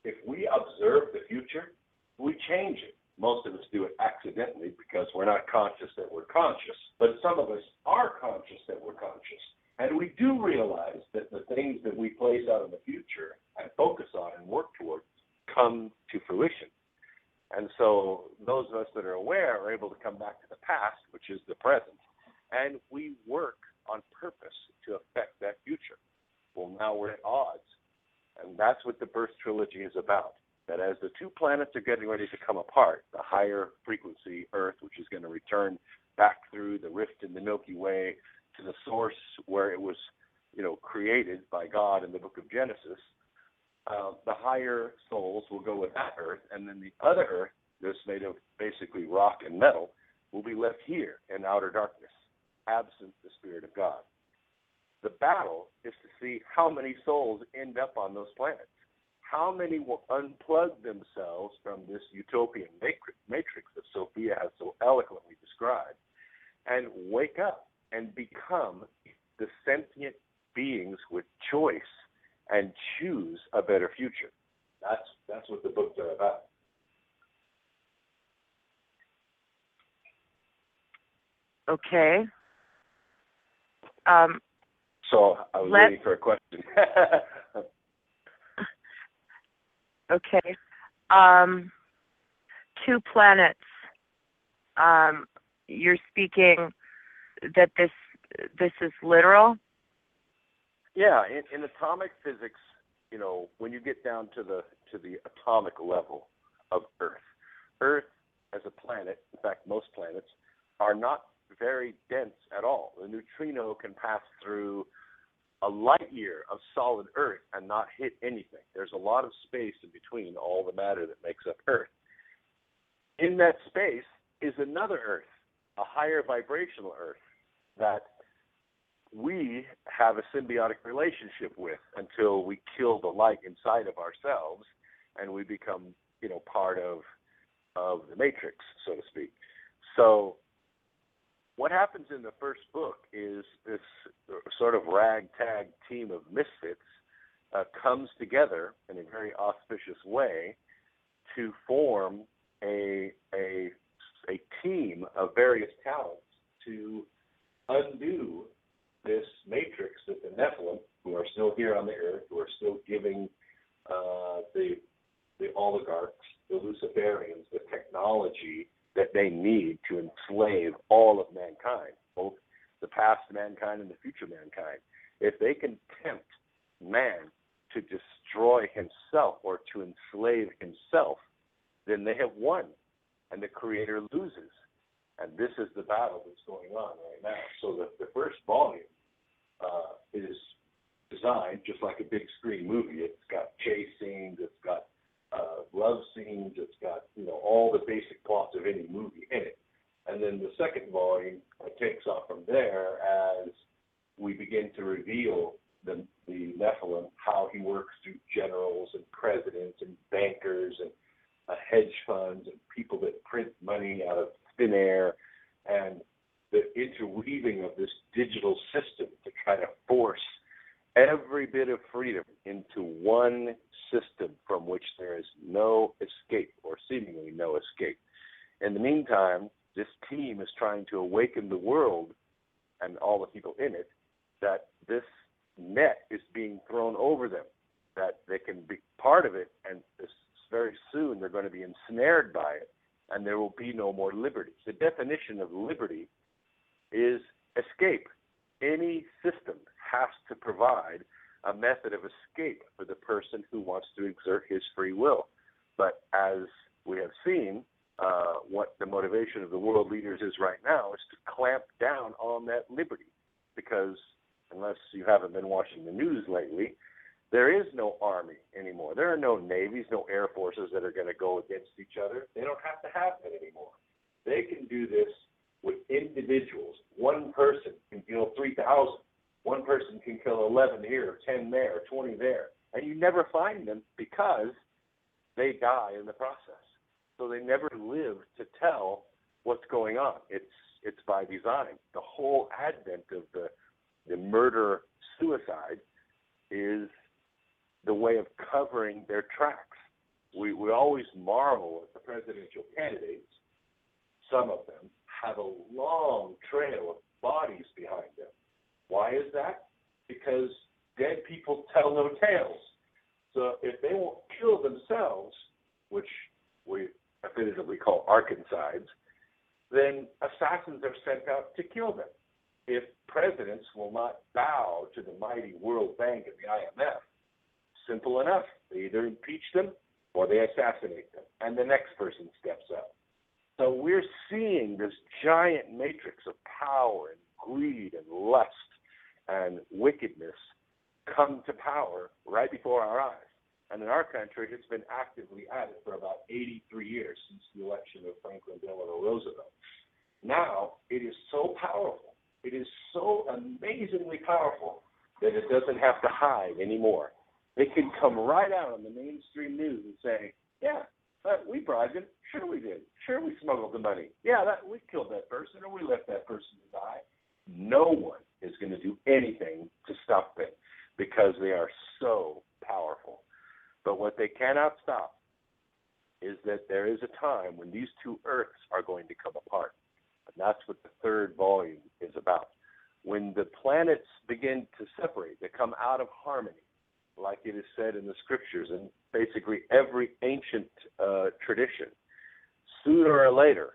if we observe the future, we change it. Most of us do it accidentally because we're not conscious that we're conscious, but some of us are conscious that we're conscious. And we do realize that the things that we place out in the future and focus on and work towards come to fruition. And so those of us that are aware are able to come back to the past, which is the present, and we work on purpose to affect that future. Well, now we're at odds, and that's what the Birth Trilogy is about. that as the two planets are getting ready to come apart, the higher frequency Earth, which is going to return back through the rift in the Milky Way to the source where it was, created by God in the book of Genesis, the higher souls will go with that Earth, and then the other Earth, this made of basically rock and metal, will be left here in outer darkness, absent the Spirit of God. The battle is to see how many souls end up on those planets. How many will unplug themselves from this utopian matrix that Sophia has so eloquently described and wake up and become the sentient beings with choice and choose a better future. That's what the books are about. Okay. So I was waiting for a question. Okay. 2 planets. You're speaking that this is literal? Yeah, in atomic physics, when you get down to the atomic level of Earth as a planet, in fact, most planets are not very dense at all. The neutrino can pass through a light year of solid Earth and not hit anything. There's a lot of space in between all the matter that makes up Earth. In that space is another Earth, a higher vibrational Earth that we have a symbiotic relationship with until we kill the light inside of ourselves and we become, part of the matrix, so to speak. So what happens in the first book is this sort of ragtag team of misfits comes together in a very auspicious way to form a team of various talents to undo this matrix that the Nephilim, who are still here on the earth, who are still giving the oligarchs, the Luciferians, the technology that they need to enslave all of mankind, both the past mankind and the future mankind. If they can tempt man to destroy himself or to enslave himself, then they have won, and the Creator loses. And this is the battle that's going on right now. So the first volume is designed just like a big screen movie. It's got chase scenes, it's got love scenes, it's got all the basic plots of any movie in it. And then the second volume takes off from there as we begin to reveal the Nephilim, how he works through generals and presidents and bankers and hedge funds and people that print money out of thin air, and the interweaving of this digital system to try to force every bit of freedom into one system from which there is no escape, or seemingly no escape. In the meantime, this team is trying to awaken the world and all the people in it that this net is being thrown over them, that they can be part of it, and very soon they're going to be ensnared by it, and there will be no more liberty. The definition of liberty is escape. Any system has to provide a method of escape for the person who wants to exert his free will. But as we have seen, what the motivation of the world leaders is right now is to clamp down on that liberty, because unless you haven't been watching the news lately, there is no army anymore. There are no navies, no air forces that are going to go against each other. They don't have to have that anymore. They can do this with individuals. One person can kill 3,000. One person can kill 11 here, 10 there, 20 there. And you never find them because they die in the process. So they never live to tell what's going on. It's by design. The whole advent of the murder-suicide is the way of covering their tracks. We always marvel at the presidential candidates. Some of them have a long trail of bodies behind them. Why is that? Because dead people tell no tales. So if they won't kill themselves, which we affirmatively call arkancides, then assassins are sent out to kill them. If presidents will not bow to the mighty World Bank and the IMF, simple enough. They either impeach them or they assassinate them, and the next person steps up. So we're seeing this giant matrix of power and greed and lust and wickedness come to power right before our eyes. And in our country, it's been actively at it for about 83 years since the election of Franklin Delano Roosevelt. Now, it is so powerful, it is so amazingly powerful that it doesn't have to hide anymore. It can come right out on the mainstream news and say, yeah, we bribed him. Sure we did. Sure we smuggled the money. Yeah, we killed that person or we left that person to die. No one is going to do anything to stop them because they are so powerful. But what they cannot stop is that there is a time when these two earths are going to come apart. And that's what the third volume is about. When the planets begin to separate, they come out of harmony, like it is said in the scriptures and basically every ancient tradition. Sooner or later,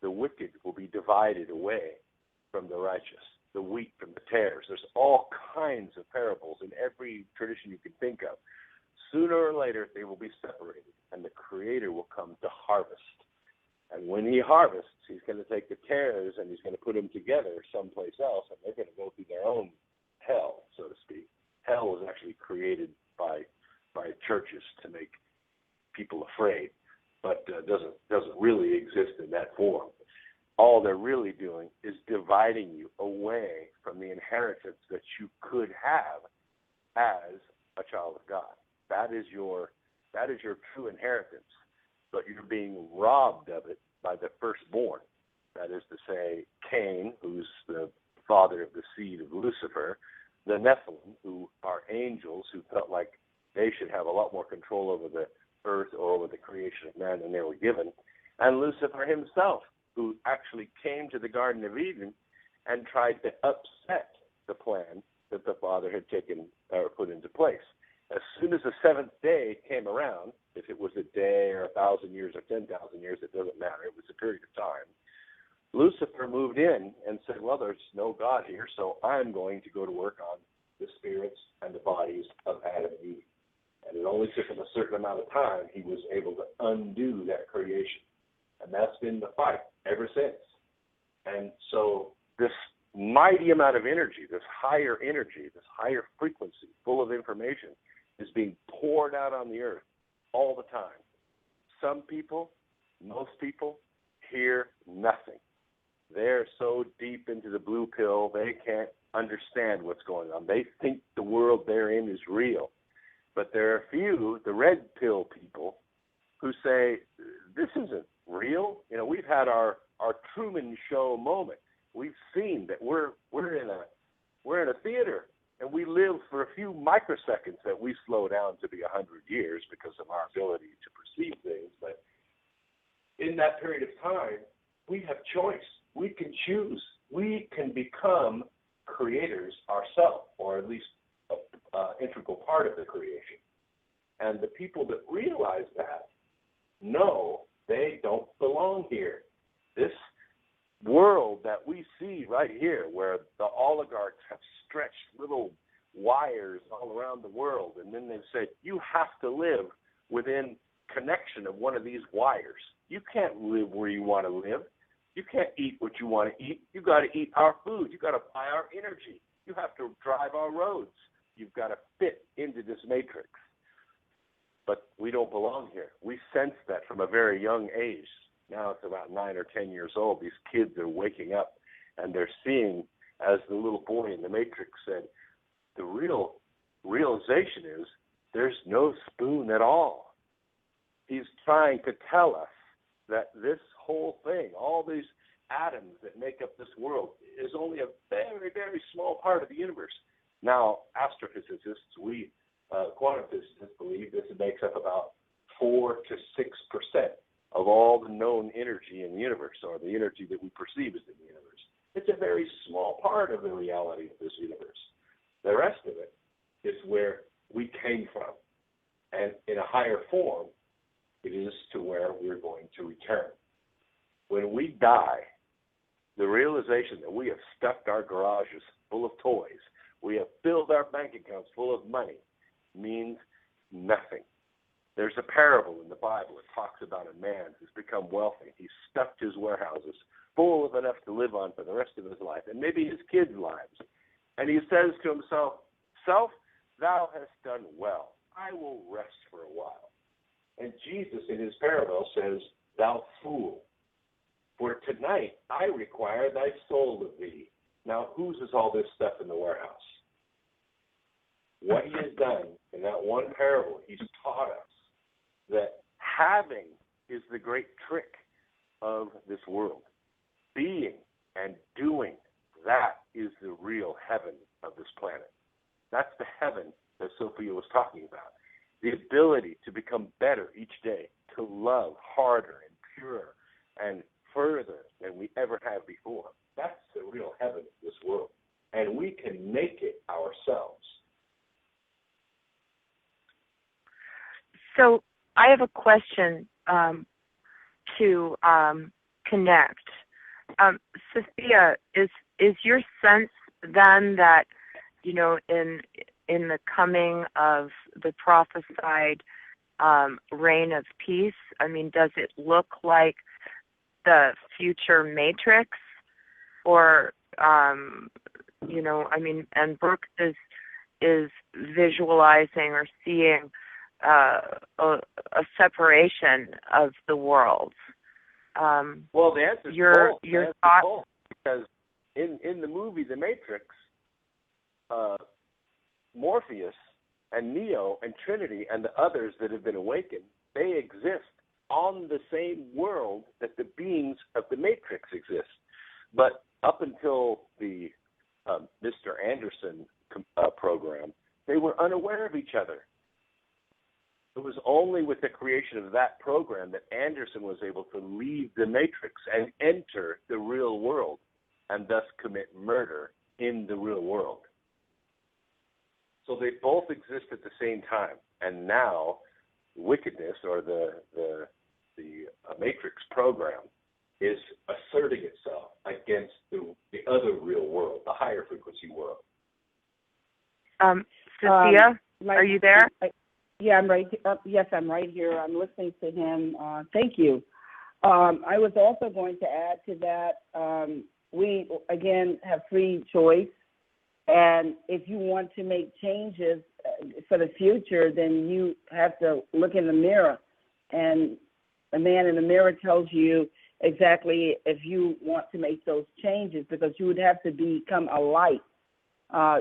the wicked will be divided away from the righteous, the wheat from the tares. There's all kinds of parables in every tradition you can think of. Sooner or later, they will be separated, and the Creator will come to harvest. And when he harvests, he's going to take the tares and he's going to put them together someplace else, and they're going to go through their own hell, so to speak. Hell was actually created by churches to make people afraid, but doesn't really exist in that form. All they're really doing is dividing you away from the inheritance that you could have as a child of God. That is your true inheritance, but you're being robbed of it by the firstborn. That is to say, Cain, who's the father of the seed of Lucifer, the Nephilim, who are angels who felt like they should have a lot more control over the earth or over the creation of man than they were given, and Lucifer himself, who actually came to the Garden of Eden and tried to upset the plan that the Father had taken or put into place. As soon as the seventh day came around, if it was a day or 1,000 years or 10,000 years, it doesn't matter. It was a period of time. Lucifer moved in and said, well, there's no God here, so I'm going to go to work on the spirits and the bodies of Adam and Eve. And it only took him a certain amount of time, he was able to undo that creation. And that's been the fight ever since. And so this mighty amount of energy, this higher frequency, full of information, is being poured out on the earth all the time. Some people, most people, hear nothing. They're so deep into the blue pill, they can't understand what's going on. They think the world they're in is real. But there are a few, the red pill people, who say, this isn't real. You know, we've had our Truman Show moment. We've seen that we're in a theater, and we live for a few microseconds that we slow down to be 100 years because of our ability to perceive things. But in that period of time, we have choice. We can choose. We can become creators ourselves, or at least an integral part of the creation. And the people that realize that know they don't belong here. This world that we see right here, where the oligarchs have stretched little wires all around the world, and then they've said, you have to live within connection of one of these wires. You can't live where you want to live. You can't eat what you want to eat. You got to eat our food. You got to buy our energy. You have to drive our roads. You've got to fit into this matrix. But we don't belong here. We sense that from a very young age. Now it's about 9 or 10 years old. These kids are waking up, and they're seeing, as the little boy in the Matrix said, the real realization is there's no spoon at all. He's trying to tell us that this whole thing, all these atoms that make up this world, is only a very, very small part of the universe. Now, astrophysicists, we quantum physicists believe this makes up about 4 to 6% of all the known energy in the universe, or the energy that we perceive as in the universe. It's a very small part of the reality of this universe. The rest of it is where we came from. And in a higher form, it is to where we're going to return. When we die, the realization that we have stuffed our garages full of toys, we have filled our bank accounts full of money, means nothing. There's a parable in the Bible that talks about a man who's become wealthy. He's stuffed his warehouses full of enough to live on for the rest of his life, and maybe his kids' lives. And he says to himself, "Self, thou hast done well. I will rest for a while." And Jesus in his parable says, "Thou fool, for tonight I require thy soul of thee." Now, whose is all this stuff in the warehouse? What he has done in that one parable, he's taught us that having is the great trick of this world. Being and doing, that is the real heaven of this planet. That's the heaven that Sophia was talking about. The ability to become better each day, to love harder and purer and further than we ever have before. That's the real heaven of this world. And we can make it ourselves. So I have a question to connect. Sophia, is your sense then that, you know, in the coming of the prophesied reign of peace, I mean, does it look like the future Matrix? Or, you know, I mean, and Brooke is visualizing or seeing a separation of the worlds. Well, the answer is both. Your thoughts? Both. Because in the movie The Matrix, Morpheus and Neo and Trinity and the others that have been awakened, they exist on the same world that the beings of the Matrix exist. But up until the Mr. Anderson program, they were unaware of each other. It was only with the creation of that program that Anderson was able to leave the Matrix and enter the real world and thus commit murder in the real world. So they both exist at the same time. And now wickedness, or the Matrix program, is asserting itself against the other real world, the higher frequency world. Sophia, are you there? Yeah, I'm right. Yes, I'm right here. I'm listening to him. Thank you. I was also going to add to that. We, again, have free choice. And if you want to make changes for the future, then you have to look in the mirror. And the man in the mirror tells you exactly if you want to make those changes, because you would have to become a light.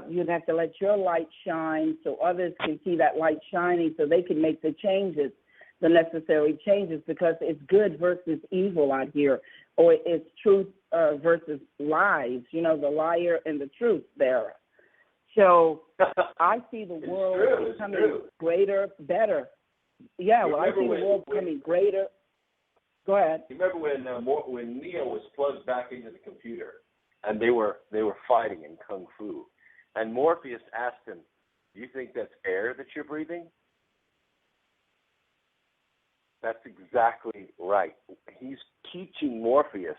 You'd have to let your light shine so others can see that light shining, so they can make the changes, the necessary changes, because it's good versus evil out here, or it's truth versus lies, you know, the liar and the truth bearer. So I see the world becoming greater, better. Yeah, well, I see the world becoming greater. Go ahead. You remember when Neo was plugged back into the computer and they were fighting in Kung Fu, and Morpheus asked him, "Do you think that's air that you're breathing?" That's exactly right. He's teaching Morpheus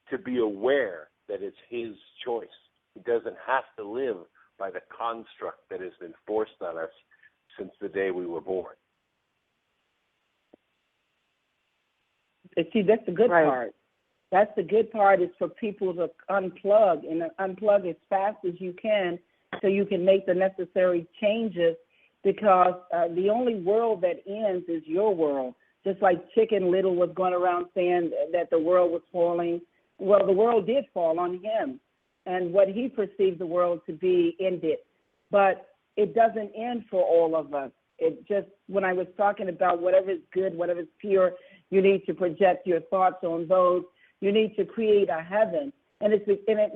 to be aware that it's his choice. He doesn't have to live by the construct that has been forced on us since the day we were born. See, that's the good part. That's the good part, is for people to unplug, and unplug as fast as you can so you can make the necessary changes, because the only world that ends is your world. Just like Chicken Little was going around saying that the world was falling. Well, the world did fall on him, and what he perceived the world to be ended. But it doesn't end for all of us. It just, when I was talking about whatever is good, whatever is pure, you need to project your thoughts on those. You need to create a heaven. And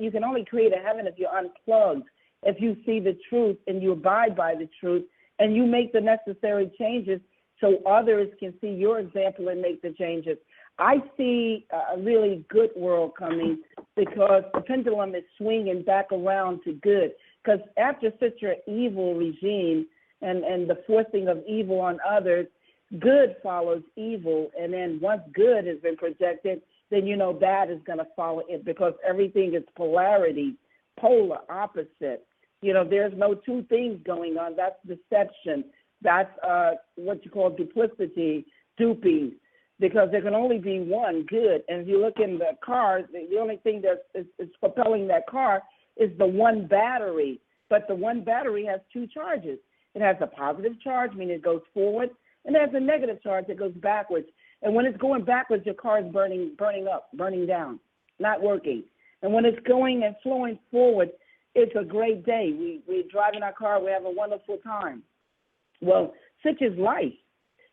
you can only create a heaven if you're unplugged, if you see the truth and you abide by the truth, and you make the necessary changes so others can see your example and make the changes. I see a really good world coming, because the pendulum is swinging back around to good. Because after such an evil regime and the forcing of evil on others, good follows evil. And then once good has been projected, then you know bad is going to follow it, because everything is polarity, polar, opposite. You know, there's no two things going on. That's deception. That's what you call duplicity, duping, because there can only be one good. And if you look in the car, the only thing that is propelling that car is the one battery. But the one battery has two charges. It has a positive charge, meaning it goes forward, and it has a negative charge that goes backwards. And when it's going backwards, your car is burning up, burning down, not working. And when it's going and flowing forward, it's a great day. We're driving our car. We have a wonderful time. Well, such is life.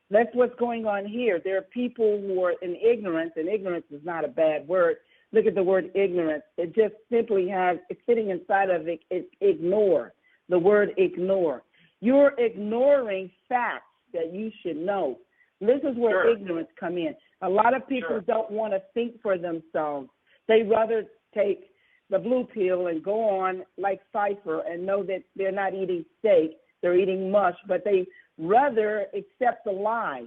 That's what's going on here. There are people who are in ignorance, and ignorance is not a bad word. Look at the word ignorance. It just simply has, it's sitting inside of it, it's ignore, the word ignore. You're ignoring facts that you should know. This is where ignorance come in. A lot of people don't want to think for themselves. They rather take the blue pill and go on like Cypher and know that they're not eating steak, they're eating mush, but they rather accept the lie.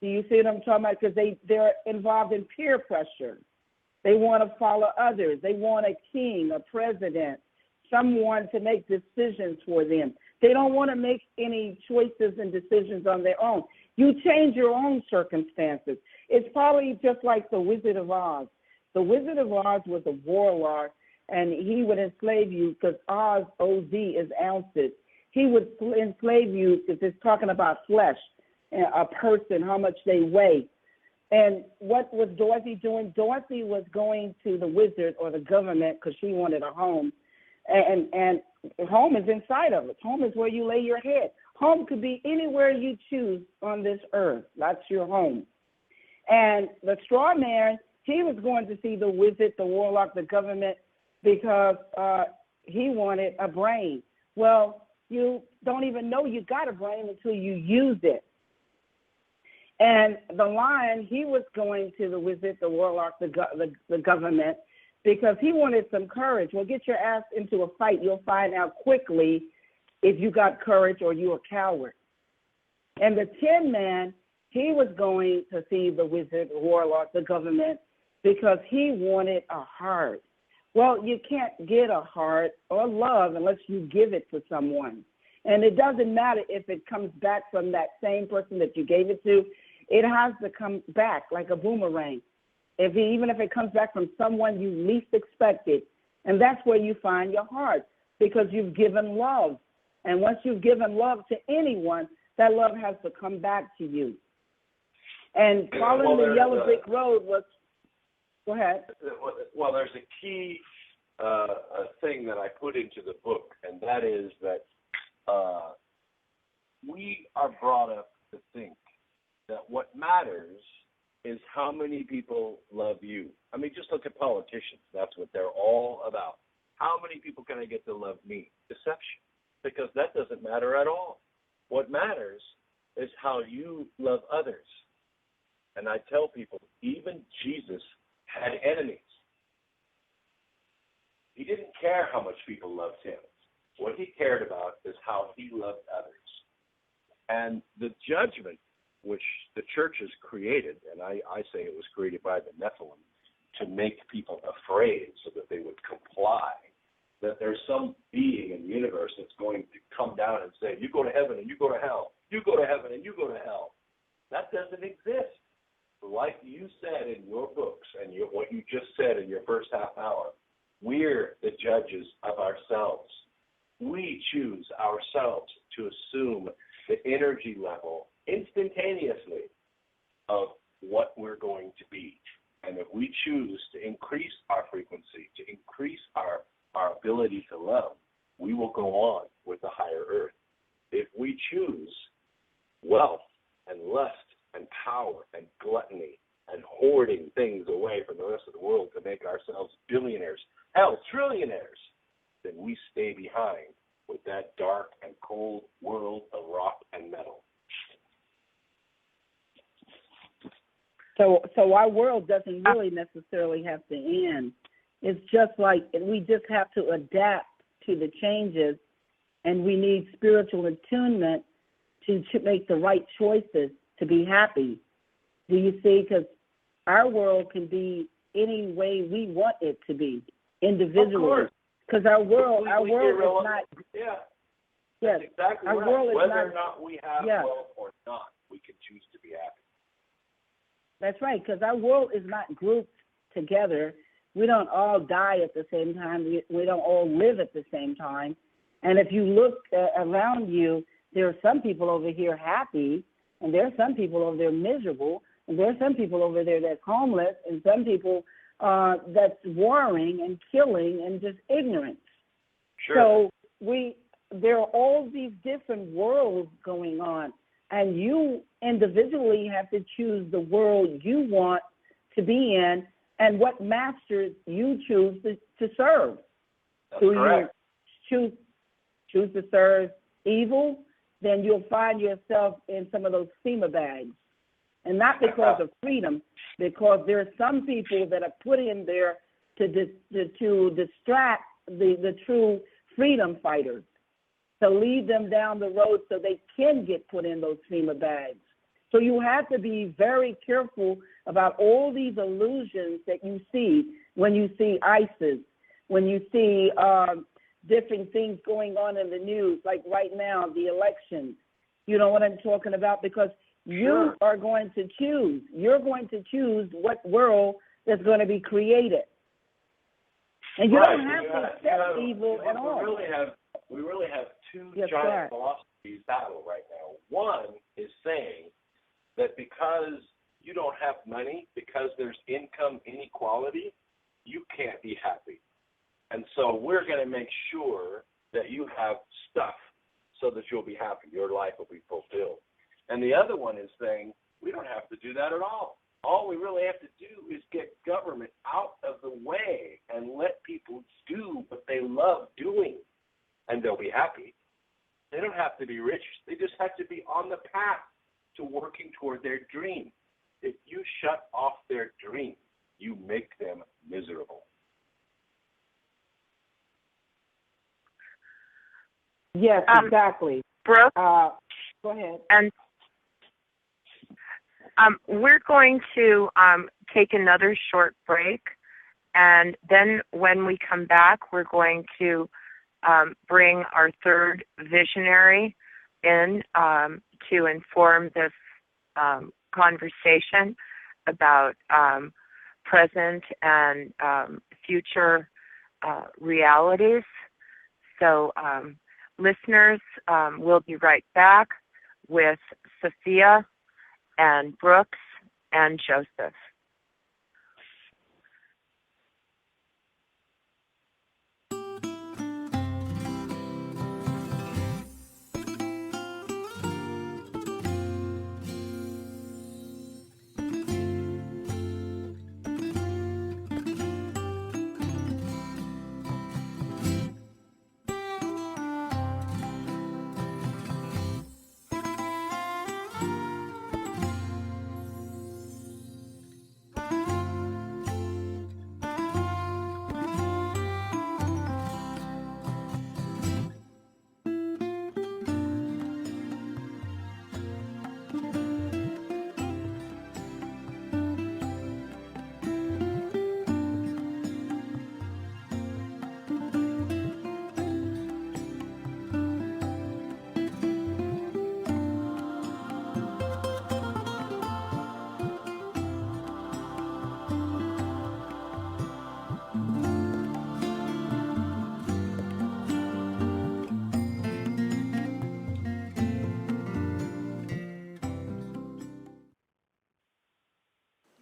Do you see what I'm talking about? Because they're involved in peer pressure. They want to follow others. They want a king, a president, someone to make decisions for them. They don't want to make any choices and decisions on their own. You change your own circumstances. It's probably just like the Wizard of Oz. The Wizard of Oz was a warlord, and he would enslave you because Oz, O-Z, is ounces. He would enslave you because it's talking about flesh, a person, how much they weigh. And what was Dorothy doing? Dorothy was going to the wizard or the government because she wanted a home. And home is inside of it. Home is where you lay your head. Home could be anywhere you choose on this earth. That's your home. And the straw man, he was going to see the wizard, the warlock, the government, because he wanted a brain. Well, you don't even know you got a brain until you use it. And the lion, he was going to the wizard, the warlock, the government, because he wanted some courage. Well, get your ass into a fight. You'll find out quickly if you got courage or you're a coward. And the Tin Man, he was going to see the wizard, the warlock, the government, because he wanted a heart. Well, you can't get a heart or love unless you give it to someone. And it doesn't matter if it comes back from that same person that you gave it to. It has to come back like a boomerang, even if it comes back from someone you least expected. And that's where you find your heart, because you've given love. And once you've given love to anyone, that love has to come back to you. And following the yellow brick road was, go ahead. Well, there's a key thing that I put into the book, and that is that we are brought up to think that what matters is how many people love you. I mean, just look at politicians. That's what they're all about. How many people can I get to love me? Deception. Because that doesn't matter at all. What matters is how you love others. And I tell people, even Jesus had enemies. He didn't care how much people loved him. What he cared about is how he loved others. And the judgment which the church has created, and I say it was created by the Nephilim to make people afraid so that they would comply, that there's some being in the universe that's going to come down and say, you go to heaven and you go to hell. You go to heaven and you go to hell. That doesn't exist. Like you said in your books and what you just said in your first half hour, we're the judges of ourselves. We choose ourselves to assume the energy level instantaneously of what we're going to be. And if we choose to increase our frequency, to increase our ability to love, we will go on with the higher earth. If we choose wealth and lust and power and gluttony and hoarding things away from the rest of the world to make ourselves billionaires, hell, trillionaires, then we stay behind with that dark and cold world of rock and metal. So our world doesn't really necessarily have to end. It's just like we just have to adapt to the changes, and we need spiritual attunement to make the right choices to be happy. Do you see? Because our world can be any way we want it to be individually. Because our world is not. Yeah. Yes. That's exactly Our right. world is Whether not- or not we have Yeah. wealth or not, we can choose to be happy. That's right, because our world is not grouped together. We don't all die at the same time. We don't all live at the same time. And if you look around you, there are some people over here happy, and there are some people over there miserable, and there are some people over there that's homeless, and some people that's warring and killing and just ignorance. Sure. So there are all these different worlds going on, and you individually have to choose the world you want to be in and what masters you choose to serve. That's Do correct. you choose to serve evil, then you'll find yourself in some of those FEMA bags. And not because of freedom, because there are some people that are put in there to distract the true freedom fighters, to lead them down the road so they can get put in those FEMA bags. So you have to be very careful about all these illusions that you see when you see ISIS, when you see different things going on in the news, like right now, the elections. You know what I'm talking about? Because you are going to choose. You're going to choose what world that's going to be created. And you don't have to accept evil at all. We really have two Yes, giant sir. philosophies battle right now. One is saying that because you don't have money, because there's income inequality, you can't be happy. And so we're going to make sure that you have stuff so that you'll be happy. Your life will be fulfilled. And the other one is saying we don't have to do that at all. All we really have to do is get government out of the way and let people do what they love doing, and they'll be happy. They don't have to be rich. They just have to be on the path to working toward their dream. If you shut off their dream, you make them miserable. Yes, exactly. Brooke, Go ahead. and we're going to take another short break, and then when we come back, we're going to bring our third visionary in to inform this conversation about present and future realities. So, listeners, we'll be right back with Sophia and Brooks and Joseph.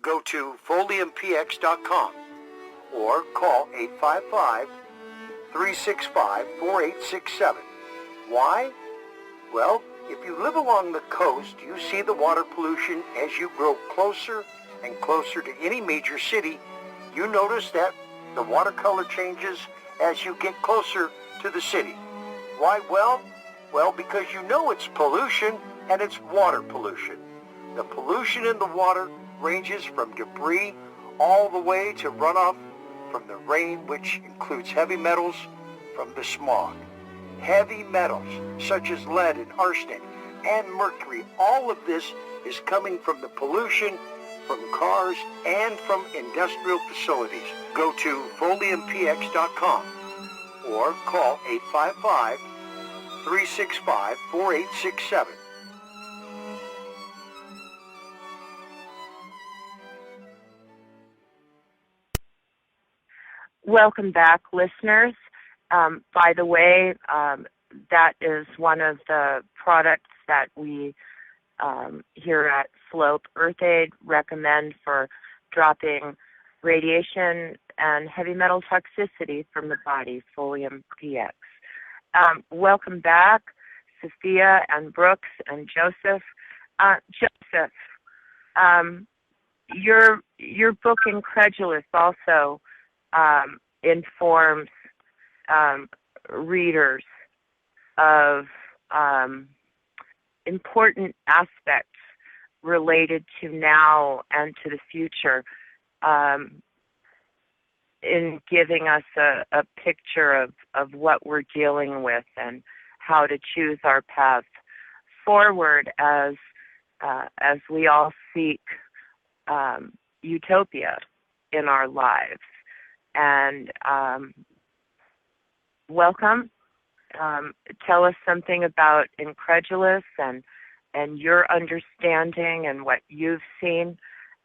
Go to foliumpx.com or call 855-365-4867. Why? Well, if you live along the coast, you see the water pollution as you grow closer and closer to any major city. You notice that the water color changes as you get closer to the city. Why? Well, because you know it's pollution, and it's water pollution. The pollution in the water ranges from debris all the way to runoff from the rain, which includes heavy metals from the smog. Heavy metals such as lead and arsenic and mercury, all of this is coming from the pollution from cars and from industrial facilities. Go to foliumpx.com or call 365-4867. Welcome back, listeners. By the way, that is one of the products that we here at Slope Earth Aid recommend for dropping radiation and heavy metal toxicity from the body, Folium PX. Welcome back, Sophia and Brooks and Joseph. Joseph, your book Incredulous also informs readers of important aspects related to now and to the future, in giving us a picture of what we're dealing with and how to choose our path forward as we all seek utopia in our lives. And welcome. Tell us something about Incredulous and your understanding and what you've seen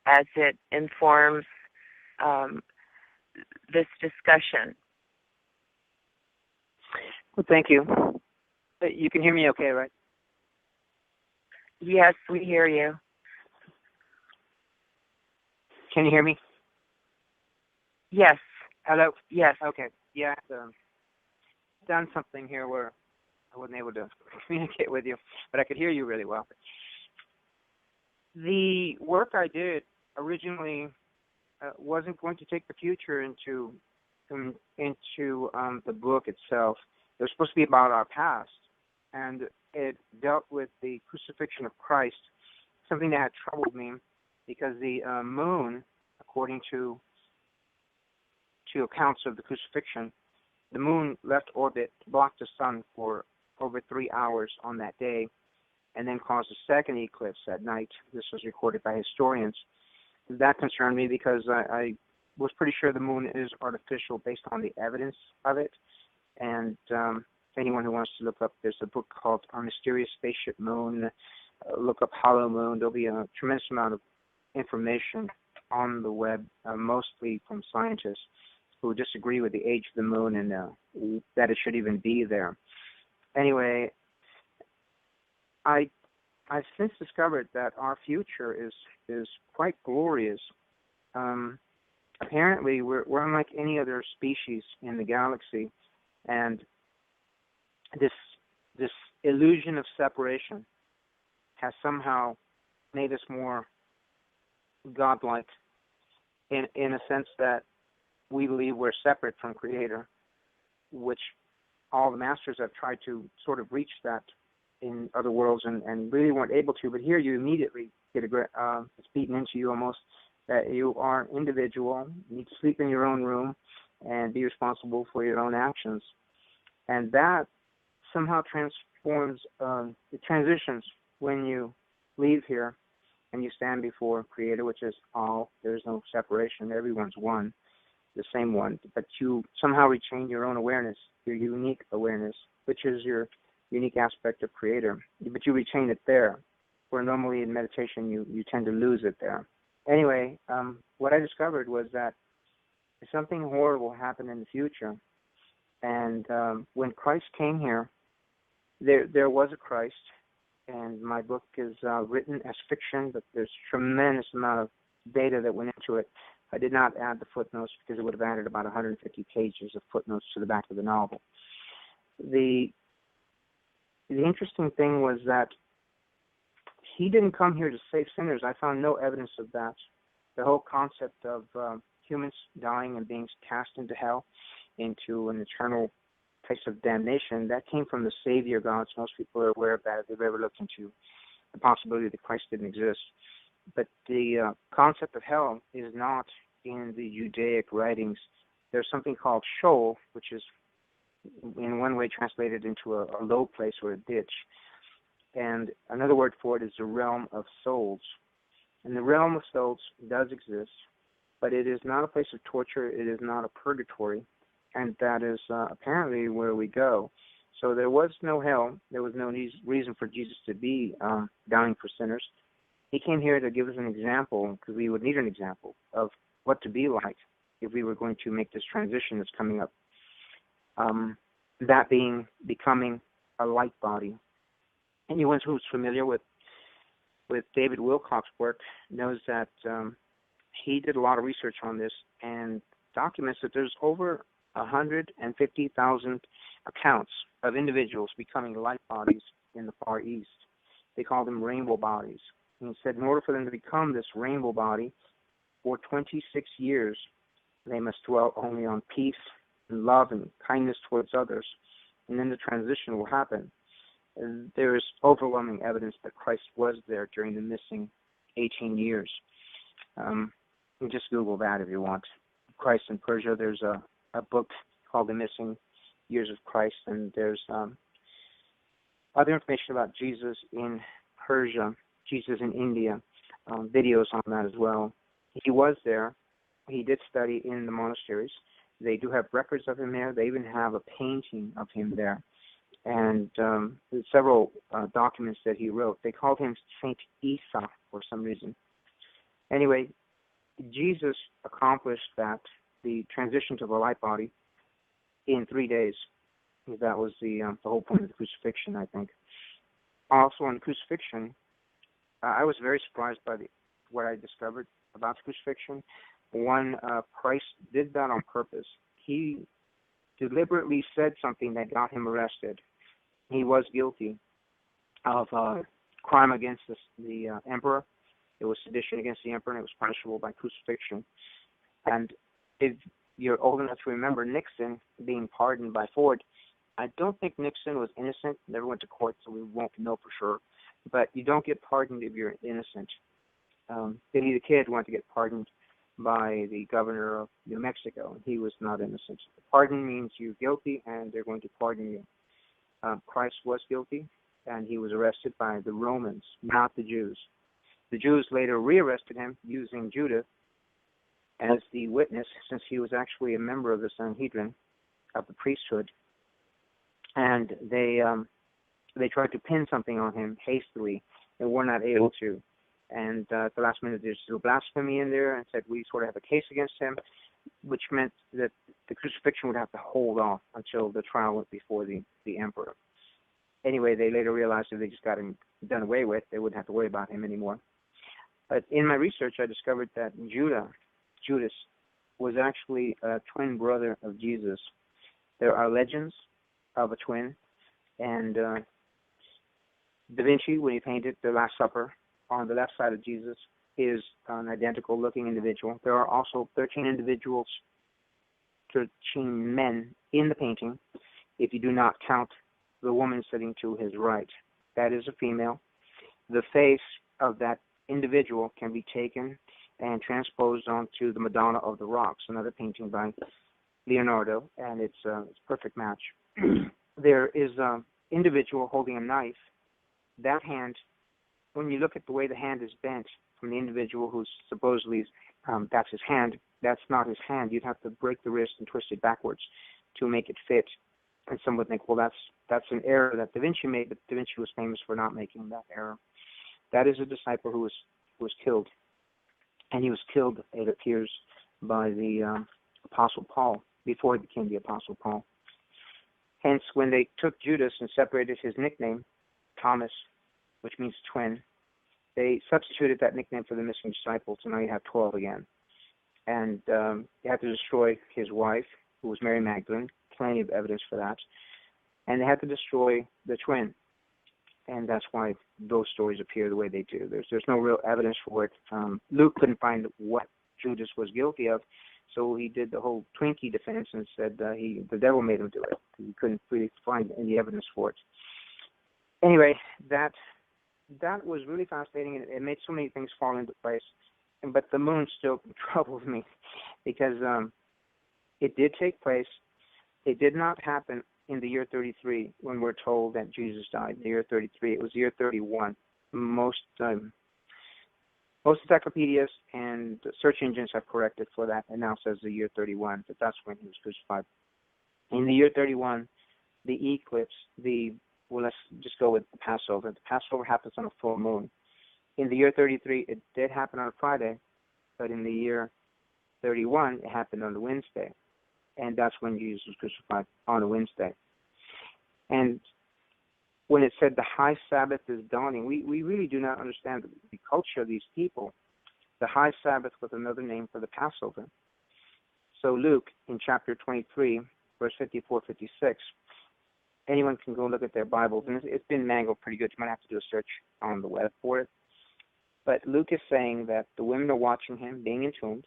as it informs this discussion. Well, thank you. You can hear me okay, right? Yes, we hear you. Can you hear me? Yes. Hello? Yes. Okay. Yeah, done something here where I wasn't able to communicate with you, but I could hear you really well. The work I did originally wasn't going to take the future into the book itself. It was supposed to be about our past, and it dealt with the crucifixion of Christ, something that had troubled me because the moon, according to accounts of the crucifixion, the moon left orbit, blocked the sun for over 3 hours on that day, and then caused a second eclipse at night. This was recorded by historians. That concerned me because I was pretty sure the moon is artificial based on the evidence of it. And anyone who wants to look up, there's a book called Our Mysterious Spaceship Moon. Look up Hollow Moon. There'll be a tremendous amount of information on the web, mostly from scientists who disagree with the age of the moon and that it should even be there. Anyway, I've since discovered that our future is quite glorious. Apparently, we're unlike any other species in the galaxy, and this illusion of separation has somehow made us more godlike in a sense that we believe we're separate from Creator, which all the masters have tried to sort of reach that in other worlds and really weren't able to. But here you immediately get it's beaten into you almost that you are individual, you need to sleep in your own room and be responsible for your own actions. And that somehow transforms, it transitions when you leave here and you stand before Creator, which is all. There's no separation. Everyone's one, the same one. But you somehow retain your own awareness, your unique awareness, which is your unique aspect of Creator. But you retain it there, where normally in meditation you tend to lose it there. Anyway, what I discovered was that something horrible happened in the future. And when Christ came here, there was a Christ. And my book is written as fiction, but there's tremendous amount of data that went into it. I did not add the footnotes because it would have added about 150 pages of footnotes to the back of the novel. The interesting thing was that he didn't come here to save sinners. I found no evidence of that. The whole concept of humans dying and being cast into hell, into an eternal place of damnation, that came from the Savior gods. Most people are aware of that if they've ever looked into the possibility that Christ didn't exist. But the concept of hell is not in the Judaic writings. There's something called Sheol, which is in one way translated into a low place or a ditch. And another word for it is the realm of souls. And the realm of souls does exist, but it is not a place of torture. It is not a purgatory. And that is apparently where we go. So there was no hell. There was no reason for Jesus to be dying for sinners. He came here to give us an example, because we would need an example of what to be like if we were going to make this transition that's coming up. That being becoming a light body. Anyone who's familiar with David Wilcock's work knows that he did a lot of research on this and documents that there's over 150,000 accounts of individuals becoming light bodies in the Far East. They call them rainbow bodies. And he said in order for them to become this rainbow body, for 26 years, they must dwell only on peace and love and kindness towards others, and then the transition will happen. And there is overwhelming evidence that Christ was there during the missing 18 years. You just Google that if you want. Christ in Persia. There's a book called The Missing Years of Christ, and there's other information about Jesus in Persia, Jesus in India, videos on that as well. He was there. He did study in the monasteries. They do have records of him there. They even have a painting of him there. And there's several documents that he wrote. They called him Saint Isa for some reason. Anyway, Jesus accomplished that, the transition to the light body, in 3 days. That was the whole point of the crucifixion, I think. Also, on the crucifixion, I was very surprised by what I discovered about the crucifixion. One, Christ did that on purpose. He deliberately said something that got him arrested. He was guilty of crime against the emperor. It was sedition against the emperor, and it was punishable by crucifixion. And if you're old enough to remember Nixon being pardoned by Ford, I don't think Nixon was innocent. Never went to court, so we won't know for sure. But you don't get pardoned if you're innocent. Billy the Kid wanted to get pardoned by the governor of New Mexico, and he was not innocent. Pardon means you're guilty, and they're going to pardon you. Christ was guilty, and he was arrested by the Romans, not the Jews. The Jews later rearrested him using Judah as the witness, since he was actually a member of the Sanhedrin, of the priesthood. And they tried to pin something on him hastily, and were not able to. And at the last minute, there's still blasphemy in there, and said we sort of have a case against him, which meant that the crucifixion would have to hold off until the trial went before the emperor. Anyway, they later realized if they just got him done away with, they wouldn't have to worry about him anymore. But in my research, I discovered that Judas, was actually a twin brother of Jesus. There are legends of a twin, and Da Vinci, when he painted The Last Supper, on the left side of Jesus is an identical-looking individual. There are also 13 men in the painting, if you do not count the woman sitting to his right. That is a female. The face of that individual can be taken and transposed onto the Madonna of the Rocks, another painting by Leonardo, and it's a perfect match. There is an individual holding a knife. That hand, when you look at the way the hand is bent from the individual who's supposedly, that's his hand, that's not his hand. You'd have to break the wrist and twist it backwards to make it fit. And some would think, well, that's an error that Da Vinci made, but Da Vinci was famous for not making that error. That is a disciple who was killed. And he was killed, it appears, by the Apostle Paul, before he became the Apostle Paul. Hence, when they took Judas and separated his nickname, Thomas, which means twin, they substituted that nickname for the missing disciple, so now you have 12 again. And they had to destroy his wife, who was Mary Magdalene, plenty of evidence for that. And they had to destroy the twin. And that's why those stories appear the way they do. There's no real evidence for it. Luke couldn't find what Judas was guilty of, so he did the whole Twinkie defense and said the devil made him do it. He couldn't really find any evidence for it. Anyway, that was really fascinating, and it made so many things fall into place. But the moon still troubles me because it did take place. It did not happen in the year 33 when we're told that Jesus died. In the year 33, it was the year 31. Most encyclopedias and search engines have corrected for that and now says the year 31, but that's when he was crucified. In the year 31, the eclipse, let's just go with the Passover. The Passover happens on a full moon. In the year 33, it did happen on a Friday, but in the year 31, it happened on a Wednesday. And that's when Jesus was crucified, on a Wednesday. And when it said the high Sabbath is dawning, we really do not understand the culture of these people. The high Sabbath was another name for the Passover. So Luke, in chapter 23, verse 54, 56, anyone can go look at their Bibles, and it's been mangled pretty good. You might have to do a search on the web for it. But Luke is saying that the women are watching him, being entombed,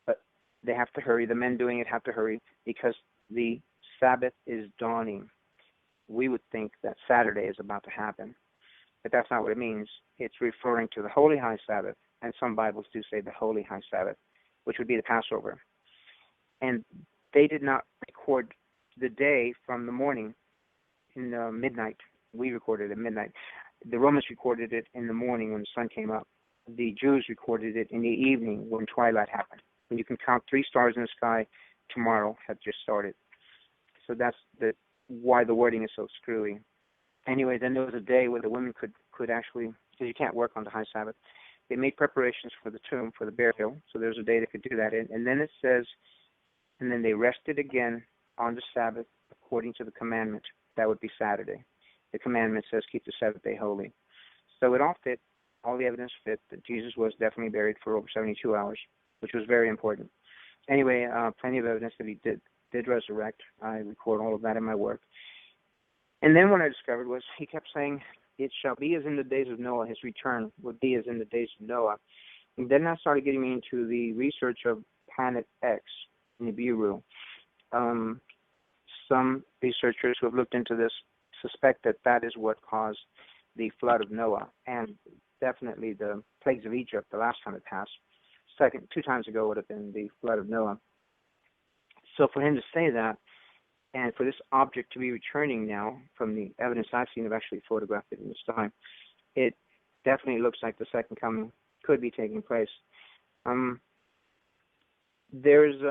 but they have to hurry. The men doing it have to hurry because the Sabbath is dawning. We would think that Saturday is about to happen, but that's not what it means. It's referring to the Holy High Sabbath, and some Bibles do say the Holy High Sabbath, which would be the Passover. And they did not record the day from the morning in midnight. We recorded at midnight. The Romans recorded it in the morning when the sun came up. The Jews recorded it in the evening when twilight happened. When you can count 3 stars in the sky, tomorrow had just started. So that's why the wording is so screwy. Anyway, then there was a day where the women could actually, because you can't work on the high Sabbath, they made preparations for the tomb, for the burial. So there's a day they could do that. And then it says, and then they rested again on the Sabbath according to the commandment. That would be Saturday. The commandment says keep the seventh day holy. So it all fit. All the evidence fit that Jesus was definitely buried for over 72 hours, which was very important. Anyway, plenty of evidence that he did resurrect. I record all of that in my work. And then what I discovered was he kept saying, it shall be as in the days of Noah. His return would be as in the days of Noah. And then I started getting into the research of Planet X, Nibiru. Some researchers who have looked into this suspect that that is what caused the flood of Noah, and definitely the plagues of Egypt the last time it passed. 2 times ago would have been the flood of Noah. So for him to say that, and for this object to be returning now, from the evidence I've seen, I've actually photographed it in this time, it definitely looks like the second coming could be taking place. There's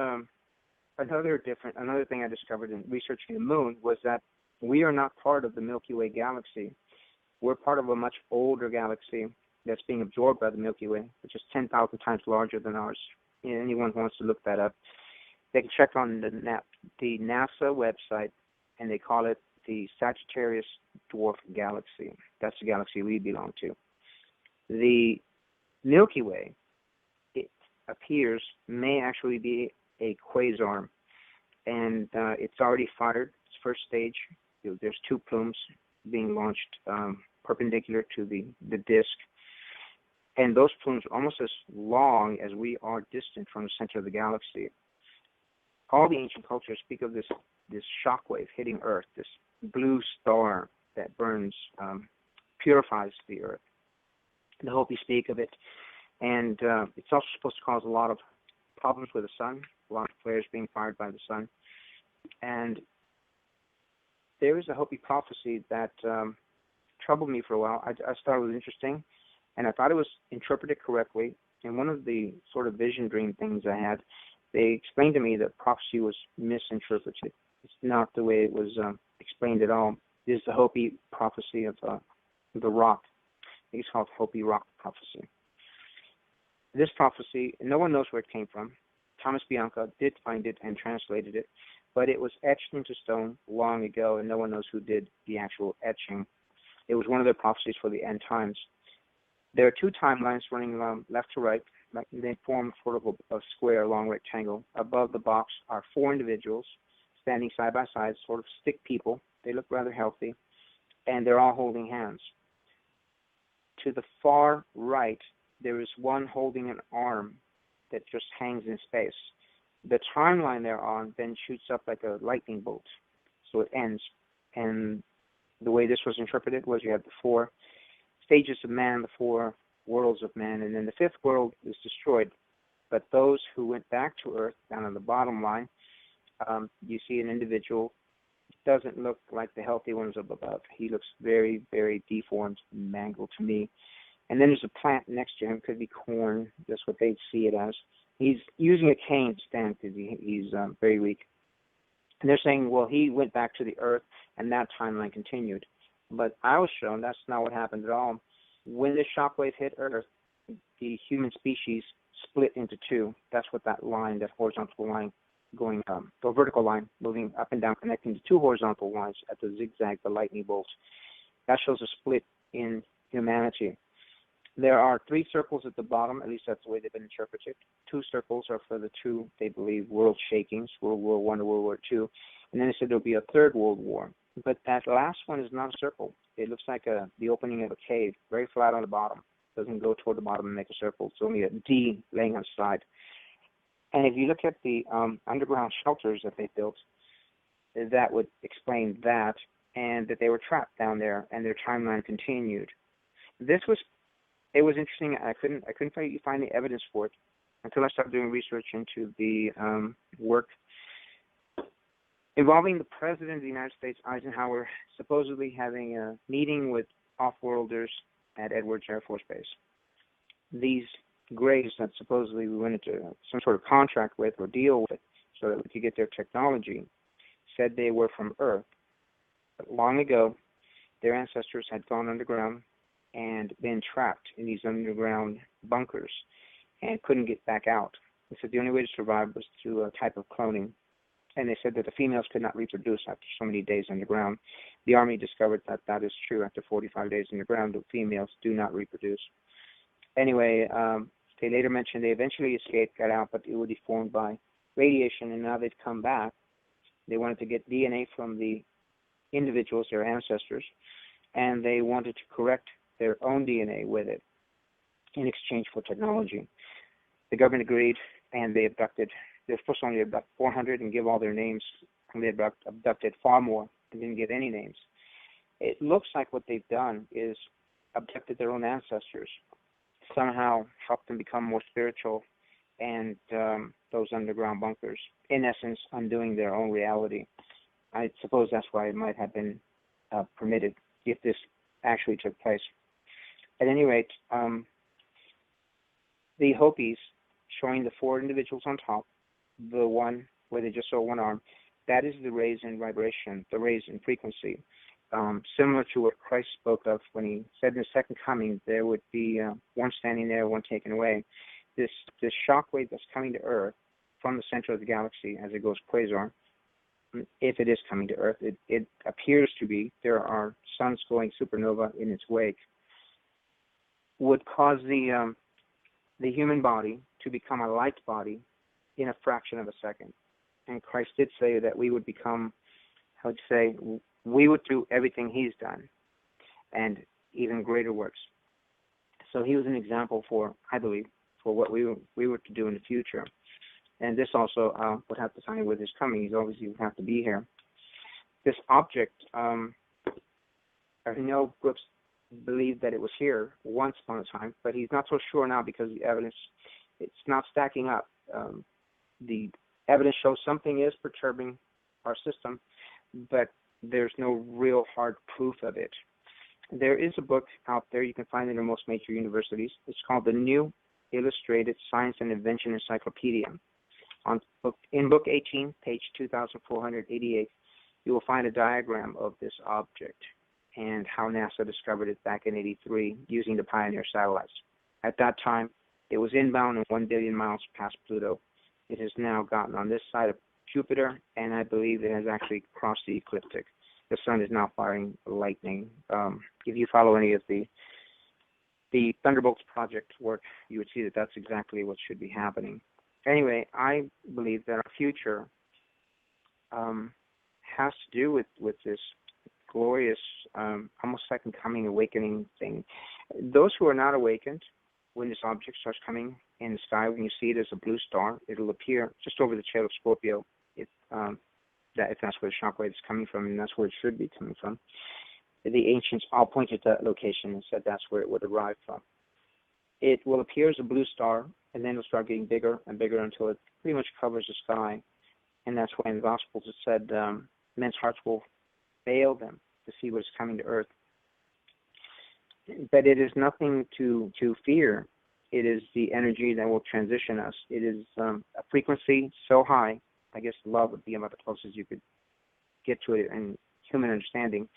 another thing I discovered in researching the moon was that we are not part of the Milky Way galaxy. We're part of a much older galaxy that's being absorbed by the Milky Way, which is 10,000 times larger than ours. Anyone who wants to look that up, they can check on the NASA website, and they call it the Sagittarius Dwarf Galaxy. That's the galaxy we belong to. The Milky Way, it appears, may actually be a quasar, and it's already fired its first stage. There's 2 plumes being launched perpendicular to the disk, and those plumes are almost as long as we are distant from the center of the galaxy. All the ancient cultures speak of this shockwave hitting Earth, this blue star that burns, purifies the Earth. The Hopi speak of it, and it's also supposed to cause a lot of problems with the sun, a lot of flares being fired by the sun. And there is a Hopi prophecy that troubled me for a while. I thought it was interesting, and I thought it was interpreted correctly. And one of the sort of vision dream things I had, they explained to me that prophecy was misinterpreted. It's not the way it was explained at all. It is the Hopi prophecy of the rock. I think it's called Hopi rock prophecy. This prophecy, no one knows where it came from. Thomas Bianca did find it and translated it, but it was etched into stone long ago, and no one knows who did the actual etching. It was one of their prophecies for the end times. There are 2 timelines running left to right. They form sort of a square, long rectangle. Above the box are 4 individuals standing side by side, sort of stick people. They look rather healthy, and they're all holding hands. To the far right, there is one holding an arm that just hangs in space. The timeline they're on then shoots up like a lightning bolt, so it ends. And the way this was interpreted was you have the 4 stages of man, the 4 worlds of man, and then the 5th world is destroyed. But those who went back to Earth, down on the bottom line, you see an individual doesn't look like the healthy ones up above. He looks very, very deformed, mangled to me. And then there's a plant next to him, could be corn, that's what they see it as. He's using a cane to stand because he's very weak. And they're saying, well, he went back to the Earth and that timeline continued. But I was shown that's not what happened at all. When the shockwave hit Earth, the human species split into two. That's what that line, that horizontal line going, the vertical line moving up and down, connecting the two horizontal lines at the zigzag, the lightning bolts. That shows a split in humanity. There are 3 circles at the bottom, at least that's the way they've been interpreted. 2 circles are for the 2, they believe, world shakings, World War I to World War II. And then they said there'll be a 3rd World War. But that last one is not a circle. It looks like the opening of a cave, very flat on the bottom. Doesn't go toward the bottom and make a circle. It's only a D laying on the side. And if you look at the underground shelters that they built, that would explain that, and that they were trapped down there, and their timeline continued. It was interesting. I couldn't find the evidence for it until I started doing research into the work involving the President of the United States, Eisenhower, supposedly having a meeting with off-worlders at Edwards Air Force Base. These graves that supposedly we went into some sort of contract with or deal with so that we could get their technology said they were from Earth. But long ago, their ancestors had gone underground and been trapped in these underground bunkers and couldn't get back out. They said the only way to survive was through a type of cloning. And they said that the females could not reproduce after so many days underground. The Army discovered that that is true. After 45 days underground, the females do not reproduce. Anyway, they later mentioned they eventually escaped, got out, but it would be formed by radiation, and now they've come back. They wanted to get DNA from the individuals, their ancestors, and they wanted to correct their own DNA with it in exchange for technology. The government agreed, and they abducted. They were supposed to only abduct 400 and give all their names, and they abducted far more and didn't give any names. It looks like what they've done is abducted their own ancestors, somehow helped them become more spiritual, and those underground bunkers, in essence, undoing their own reality. I suppose that's why it might have been permitted if this actually took place. At any rate, the Hopis, showing the 4 individuals on top, the one where they just saw one arm, that is the raise in vibration, the raise in frequency. Similar to what Christ spoke of when he said in the second coming, there would be one standing there, one taken away. This shock wave that's coming to Earth from the center of the galaxy as it goes quasar, if it is coming to Earth, it appears to be, there are suns going supernova in its wake, would cause the human body to become a light body in a fraction of a second. And Christ did say that we would become, I would say, we would do everything he's done and even greater works. So he was an example for, I believe, for what we were to do in the future. And this also would have to tie with his coming. He's obviously would have to be here. This object, I know Brooks believed that it was here once upon a time, but he's not so sure now because the evidence, it's not stacking up. The evidence shows something is perturbing our system, but there's no real hard proof of it. There is a book out there you can find in most major universities. It's called the New Illustrated Science and Invention Encyclopedia. In book 18, page 2488, you will find a diagram of this object and how NASA discovered it back in '83 using the Pioneer satellites. At that time, it was inbound and 1 billion miles past Pluto. It has now gotten on this side of Jupiter, and I believe it has actually crossed the ecliptic. The sun is now firing lightning. If you follow any of the Thunderbolts project work, you would see that that's exactly what should be happening. Anyway, I believe that our future has to do with this glorious, almost second coming awakening thing. Those who are not awakened, when this object starts coming in the sky, when you see it as a blue star, it'll appear just over the tail of Scorpio, if that's where the shockwave is coming from, and that's where it should be coming from. The ancients all pointed to that location and said that's where it would arrive from. It will appear as a blue star, and then it'll start getting bigger and bigger until it pretty much covers the sky. And that's why in the Gospels it said men's hearts will fail them to see what is coming to Earth. But it is nothing to fear. It is the energy that will transition us. It is a frequency so high, I guess love would be about the closest you could get to it in human understanding,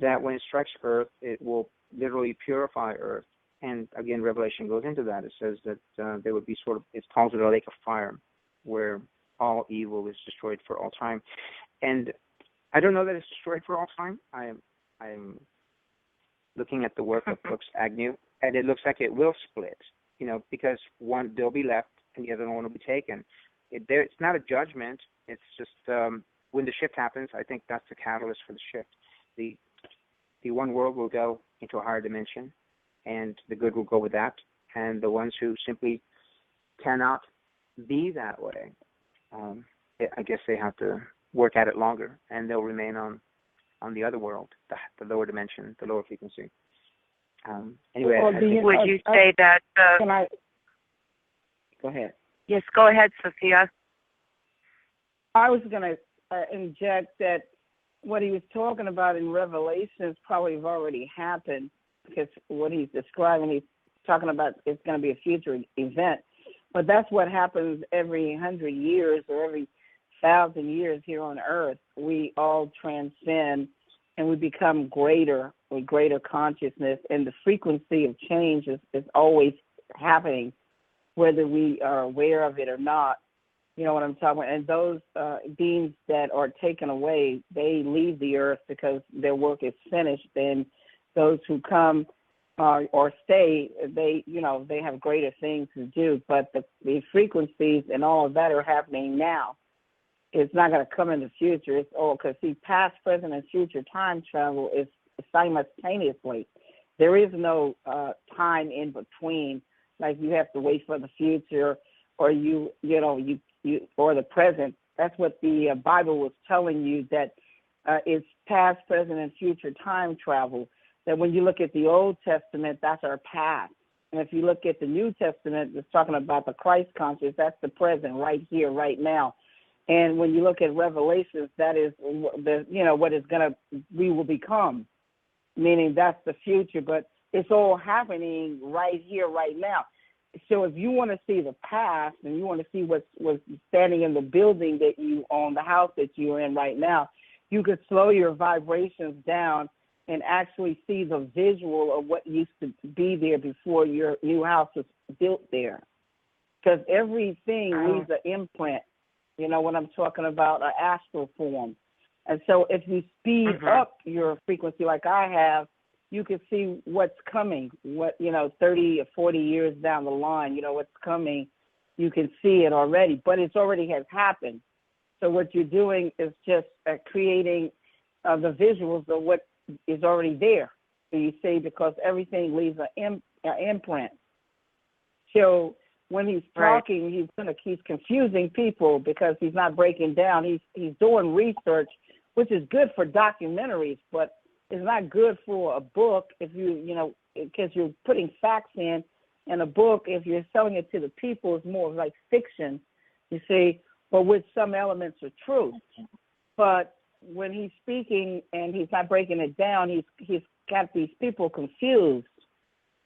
that when it strikes Earth, it will literally purify Earth. And again, Revelation goes into that. It says that there would be sort of, it calls it a lake of fire, where all evil is destroyed for all time. And I don't know that it's destroyed for all time. I'm looking at the work of Brooks Agnew, and it looks like it will split, because one, they'll be left and the other one will be taken. It's not a judgment. It's just when the shift happens, I think that's the catalyst for the shift. The one world will go into a higher dimension, and the good will go with that. And the ones who simply cannot be that way, I guess they have to work at it longer, and they'll remain on the other world, the lower dimension, the lower frequency. Anyway, would you say that? Can I? Go ahead. Yes, go ahead, Sophia. I was going to inject that what he was talking about in Revelations probably have already happened, because what he's describing, he's talking about it's going to be a future event. But that's what happens every 100 years or every 1,000 years here on Earth. We all transcend and we become greater with greater consciousness, and the frequency of change is always happening, whether we are aware of it or not. You know what I'm talking about? And those beings that are taken away, they leave the Earth because their work is finished. And those who come or stay, they have greater things to do. But the frequencies and all of that are happening now. It's not going to come in the future. It's all because, past, present, and future time travel is simultaneously. There is no time in between. Like you have to wait for the future, or you or the present. That's what the Bible was telling you, that it's past, present, and future time travel. That when you look at the Old Testament, that's our past. And if you look at the New Testament, it's talking about the Christ conscious, that's the present, right here, right now. And when you look at Revelations, that is what is we will become, meaning that's the future. But it's all happening right here, right now. So if you want to see the past and you want to see what's standing in the building that you own, the house that you're in right now, you could slow your vibrations down and actually see the visual of what used to be there before your new house was built there. Because everything leaves an imprint. You know what I'm talking about, an astral form. And so if you speed up your frequency like I have, you can see what's coming, 30 or 40 years down the line, what's coming. You can see it already, but it already has happened. So what you're doing is just creating the visuals of what is already there. So you see, because everything leaves an imprint. So when he's talking, he's confusing people because he's not breaking down. He's doing research, which is good for documentaries, but it's not good for a book if because you're putting facts in. And a book, if you're selling it to the people, is more like fiction, you see, but with some elements of truth. But when he's speaking and he's not breaking it down, he's got these people confused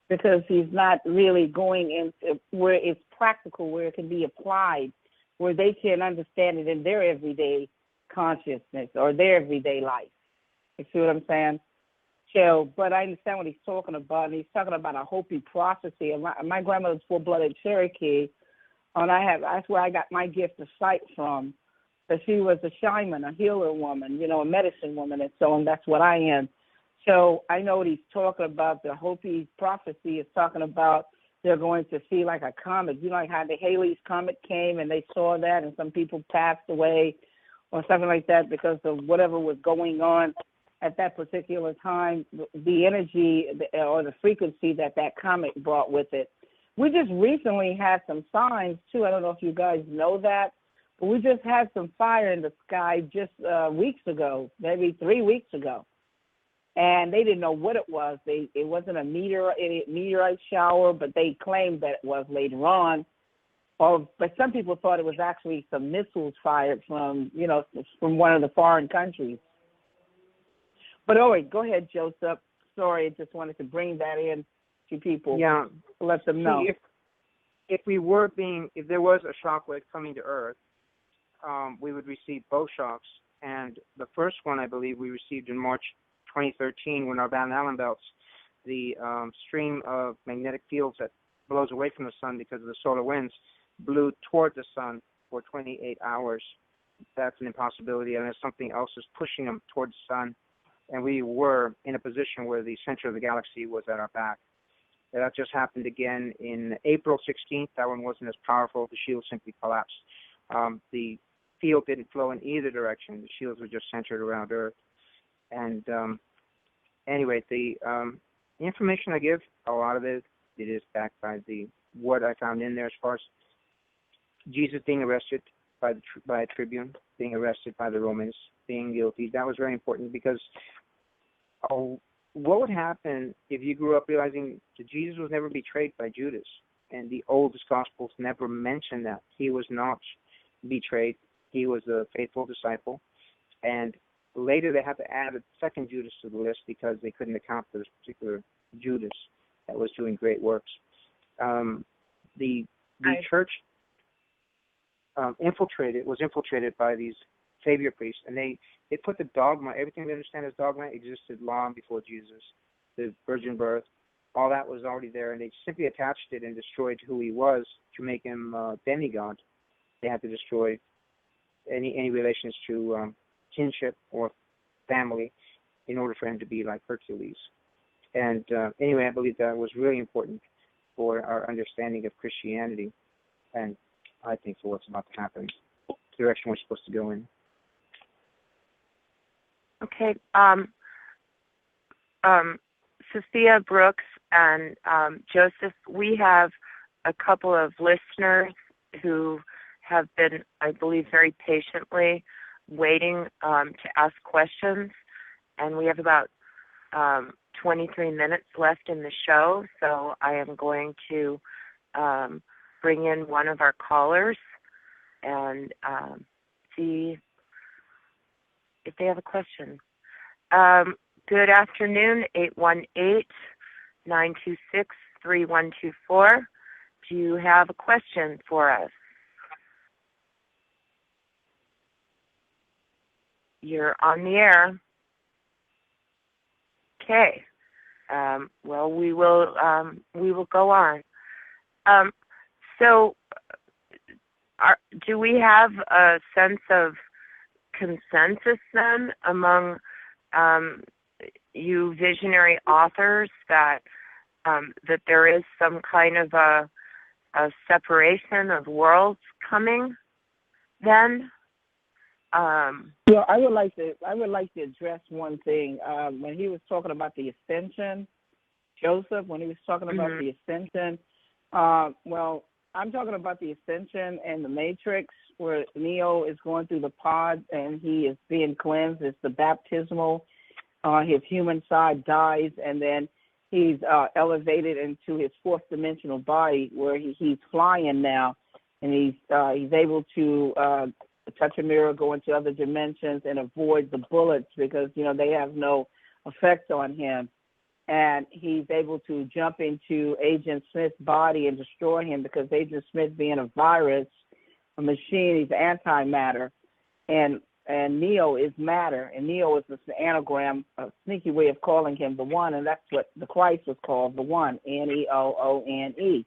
because he's not really going into where it's practical, where it can be applied, where they can understand it in their everyday consciousness or their everyday life. You see what I'm saying? So, but I understand what he's talking about, and he's talking about a Hopi prophecy. And my grandmother's full-blooded Cherokee, and that's where I got my gift of sight from. But she was a shaman, a healer woman, a medicine woman, and so on. That's what I am. So I know what he's talking about. The Hopi prophecy is talking about they're going to see like a comet. Like how the Halley's Comet came and they saw that, and some people passed away or something like that because of whatever was going on at that particular time, the energy or the frequency that comet brought with it. We just recently had some signs, too. I don't know if you guys know that, but we just had some fire in the sky just weeks ago, maybe 3 weeks ago. And they didn't know what it was. It wasn't a meteorite shower, but they claimed that it was later on. But some people thought it was actually some missiles fired from one of the foreign countries. But go ahead, Joseph. Sorry, I just wanted to bring that in to people. Yeah, let them know. If there was a shockwave coming to Earth, we would receive both shocks And the first one, I believe, we received in March 2013 when our Van Allen belts, the stream of magnetic fields that blows away from the sun because of the solar winds, blew toward the sun for 28 hours. That's an impossibility, and something else is pushing them toward the sun. And we were in a position where the center of the galaxy was at our back. And that just happened again in April 16th. That one wasn't as powerful. The shield simply collapsed. The field didn't flow in either direction. The shields were just centered around Earth. And anyway, the information I give, a lot of it is backed by what I found in there as far as Jesus being arrested by a tribune, being arrested by the Romans, being guilty. That was very important because what would happen if you grew up realizing that Jesus was never betrayed by Judas? And the oldest Gospels never mention that. He was not betrayed. He was a faithful disciple. And later they had to add a second Judas to the list because they couldn't account for this particular Judas that was doing great works. The church was infiltrated by these Savior priests, and they put the dogma, everything they understand as dogma existed long before Jesus. The virgin birth, all that was already there, and they simply attached it and destroyed who he was to make him demigod. They had to destroy any relations to kinship or family in order for him to be like Hercules. And anyway, I believe that was really important for our understanding of Christianity, and I think for what's about to happen, the direction we're supposed to go in. Okay. Sophia, Brooks, and Joseph, we have a couple of listeners who have been, I believe, very patiently waiting to ask questions, and we have about 23 minutes left in the show, so I am going to bring in one of our callers and see if they have a question. Good afternoon, 818-926-3124. Do you have a question for us? You're on the air. Okay. Well, we will go on. So, do we have a sense of consensus then among you visionary authors that there is some kind of a separation of worlds coming then? Well, I would like to address one thing. When he was talking about the ascension, Joseph, when he was talking about the ascension, well, I'm talking about the ascension and the Matrix, where Neo is going through the pod and he is being cleansed. It's the baptismal. His human side dies, and then he's elevated into his fourth dimensional body, where he's flying now, and he's able to touch a mirror, go into other dimensions, and avoid the bullets because they have no effect on him. And he's able to jump into Agent Smith's body and destroy him because Agent Smith, being a virus, a machine, he's antimatter, and Neo is matter, and Neo is an anagram, a sneaky way of calling him the One, and that's what the Christ was called, the One, Neoone.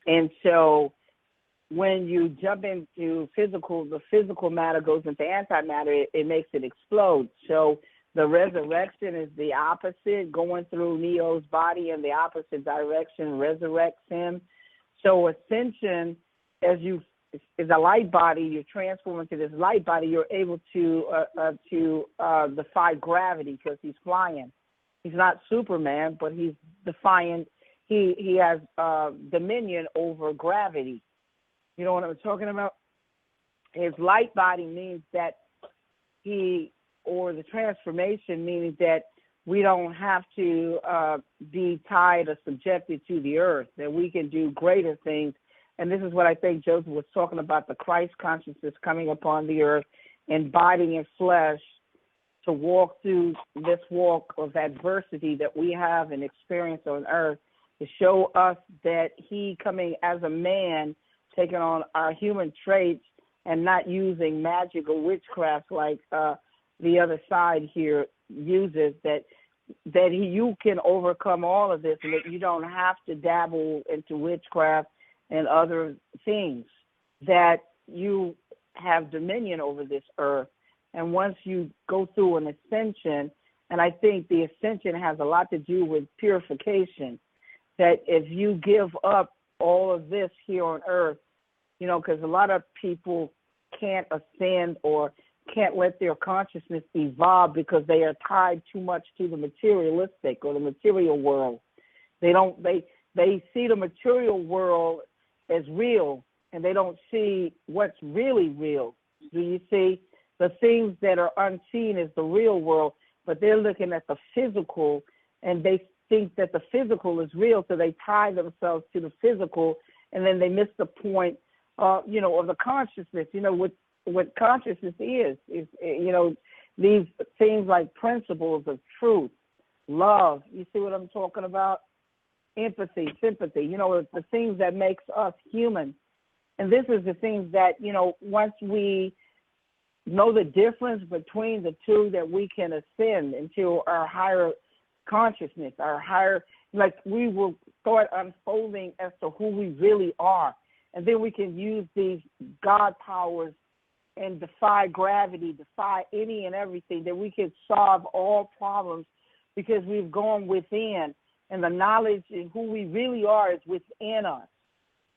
And so when you jump into the physical matter goes into antimatter, it makes it explode. So the resurrection is the opposite, going through Neo's body in the opposite direction resurrects him. So ascension, is a light body, you transform into this light body, you're able to defy gravity because he's flying. He's not Superman, but he's defying, he has dominion over gravity. You know what I'm talking about? His light body means that the transformation means that we don't have to be tied or subjected to the earth, that we can do greater things. And this is what I think Joseph was talking about, the Christ consciousness coming upon the earth, embodying flesh to walk through this walk of adversity that we have and experience on earth, to show us that he coming as a man, taking on our human traits, and not using magic or witchcraft like the other side here uses, you can overcome all of this, and that you don't have to dabble into witchcraft and other things, that you have dominion over this earth. And once you go through an ascension, and I think the ascension has a lot to do with purification, that if you give up all of this here on earth, because a lot of people can't ascend or can't let their consciousness evolve because they are tied too much to the materialistic or the material world. They see the material world as real, and they don't see what's really real. Do you see? The things that are unseen is the real world, but they're looking at the physical, and they think that the physical is real, so they tie themselves to the physical, and then they miss the point, of the consciousness. What consciousness is these things like principles of truth, love. You see what I'm talking about? Empathy, sympathy. It's the things that makes us human. And this is the things that, once we know the difference between the two, that we can ascend into our higher consciousness, our higher, like we will start unfolding as to who we really are. And then we can use these God powers and defy gravity, defy any and everything, that we can solve all problems because we've gone within, and the knowledge and who we really are is within us.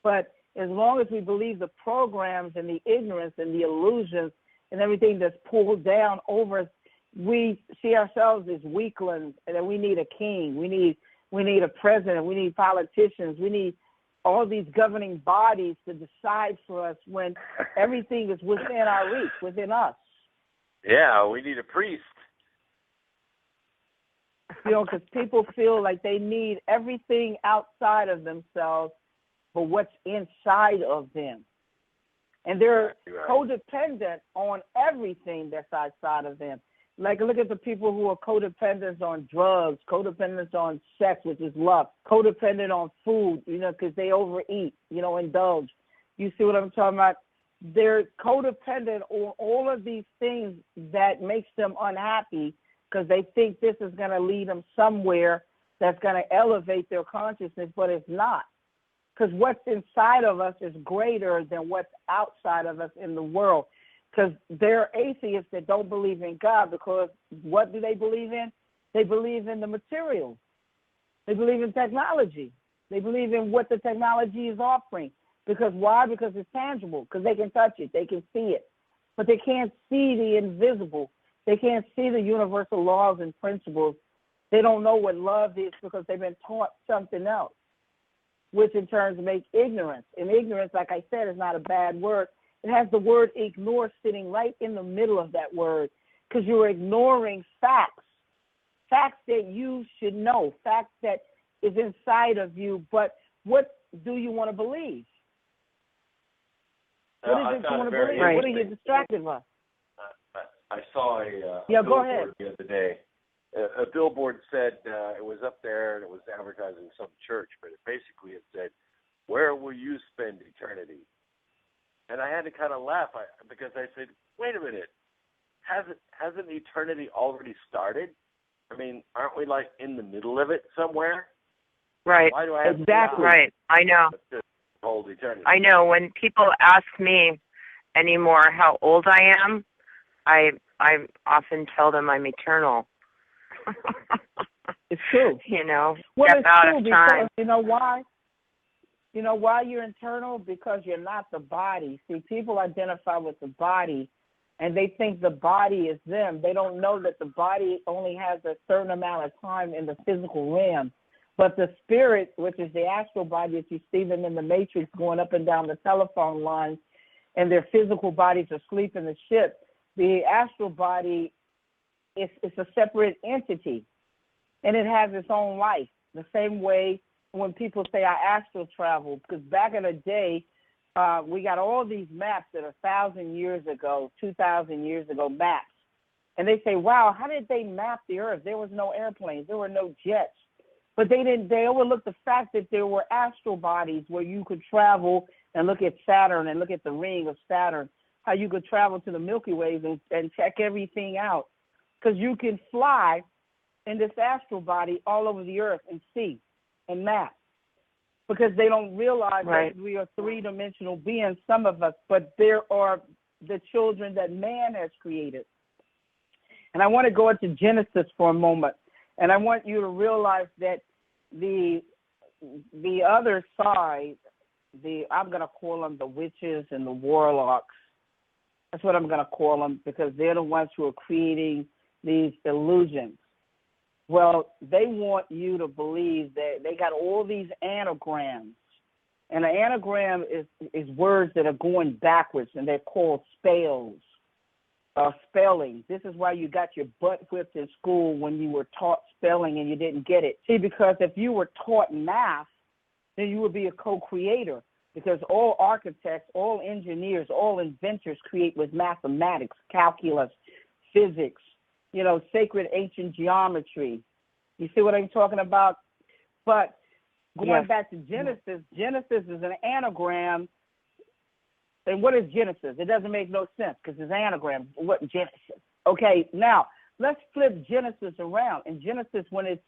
But as long as we believe the programs and the ignorance and the illusions and everything that's pulled down over us, we see ourselves as weaklings, and that we need a king, we need a president, we need politicians, we need all these governing bodies to decide for us, when everything is within our reach, within us. Yeah, we need a priest. Because people feel like they need everything outside of themselves but what's inside of them. And they're codependent on everything that's outside of them. Like, look at the people who are codependent on drugs, codependent on sex, which is lust, codependent on food, because they overeat, indulge. You see what I'm talking about? They're codependent on all of these things that makes them unhappy, because they think this is going to lead them somewhere that's going to elevate their consciousness, but it's not. Because what's inside of us is greater than what's outside of us in the world. Because there are atheists that don't believe in God, because what do they believe in? They believe in the material. They believe in technology. They believe in what the technology is offering. Because why? Because it's tangible. Because they can touch it. They can see it. But they can't see the invisible. They can't see the universal laws and principles. They don't know what love is because they've been taught something else, which in turn makes ignorance. And ignorance, like I said, is not a bad word. It has the word ignore sitting right in the middle of that word, because you're ignoring facts that you should know, facts that is inside of you. But what do you want to believe? What is it you want to believe? What are you distracted by? I saw a go ahead. The other day. A billboard said, it was up there and it was advertising some church, but basically it said, "Where will you spend eternity?" And I had to kind of laugh because I said, wait a minute, hasn't eternity already started? I mean, aren't we like in the middle of it somewhere? Right. Why do I have exactly. Right. I know. Hold eternity. I know. When people ask me anymore how old I am, I often tell them I'm eternal. It's true. Well, it's true because you know why? You know why you're internal? Because you're not the body. See, people identify with the body, and they think the body is them. They don't know that the body only has a certain amount of time in the physical realm. But the spirit, which is the astral body, if you see them in the Matrix going up and down the telephone lines, and their physical bodies are asleep in the ship, the astral body is a separate entity, and it has its own life. The same way when people say I astral travel, because back in the day, we got all these maps that are 1,000 years ago, 2,000 years ago maps. And they say, wow, how did they map the Earth? There was no airplanes. There were no jets. But they overlooked the fact that there were astral bodies where you could travel and look at Saturn and look at the ring of Saturn. how you could travel to the Milky Ways and check everything out. Because you can fly in this astral body all over the earth and see and map. Because they don't realize that we are three-dimensional beings, some of us, but there are the children that man has created. And I want to go into Genesis for a moment, and I want you to realize that the other side, I'm going to call them the witches and the warlocks. That's what I'm going to call them, because they're the ones who are creating these illusions. Well, they want you to believe that they got all these anagrams. And an anagram is words that are going backwards, and they're called spells or spelling. This is why you got your butt whipped in school when you were taught spelling and you didn't get it. See, because if you were taught math, then you would be a co-creator, because all architects, all engineers, all inventors create with mathematics, calculus, physics, sacred ancient geometry. You see what I'm talking about? But going back to Genesis, Genesis is an anagram. And what is Genesis? It doesn't make no sense because it's an anagram. What Genesis? Okay, now let's flip Genesis around. And Genesis, when it's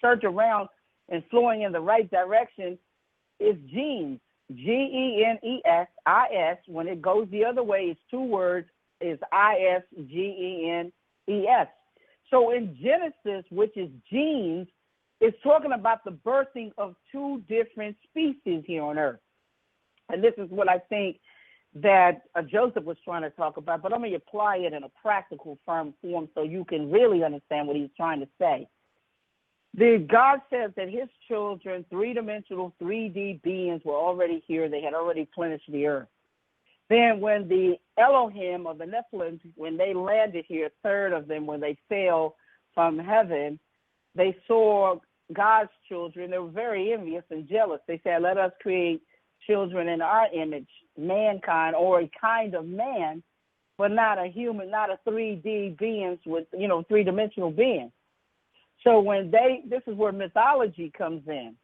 turned around and flowing in the right direction, is genes. Genesis. When it goes the other way, it's two words, is Isgenes. So in Genesis, which is genes, it's talking about the birthing of two different species here on Earth. And this is what I think that Joseph was trying to talk about, but let me apply it in a practical form so you can really understand what he's trying to say. God says that his children, three-dimensional, 3D beings, were already here. They had already replenished the earth. Then when the Elohim or the Nephilim, when they landed here, a third of them, when they fell from heaven, they saw God's children. They were very envious and jealous. They said, let us create children in our image, mankind, or a kind of man, but not a human, not a 3D beings with, three-dimensional beings. So when this is where mythology comes in.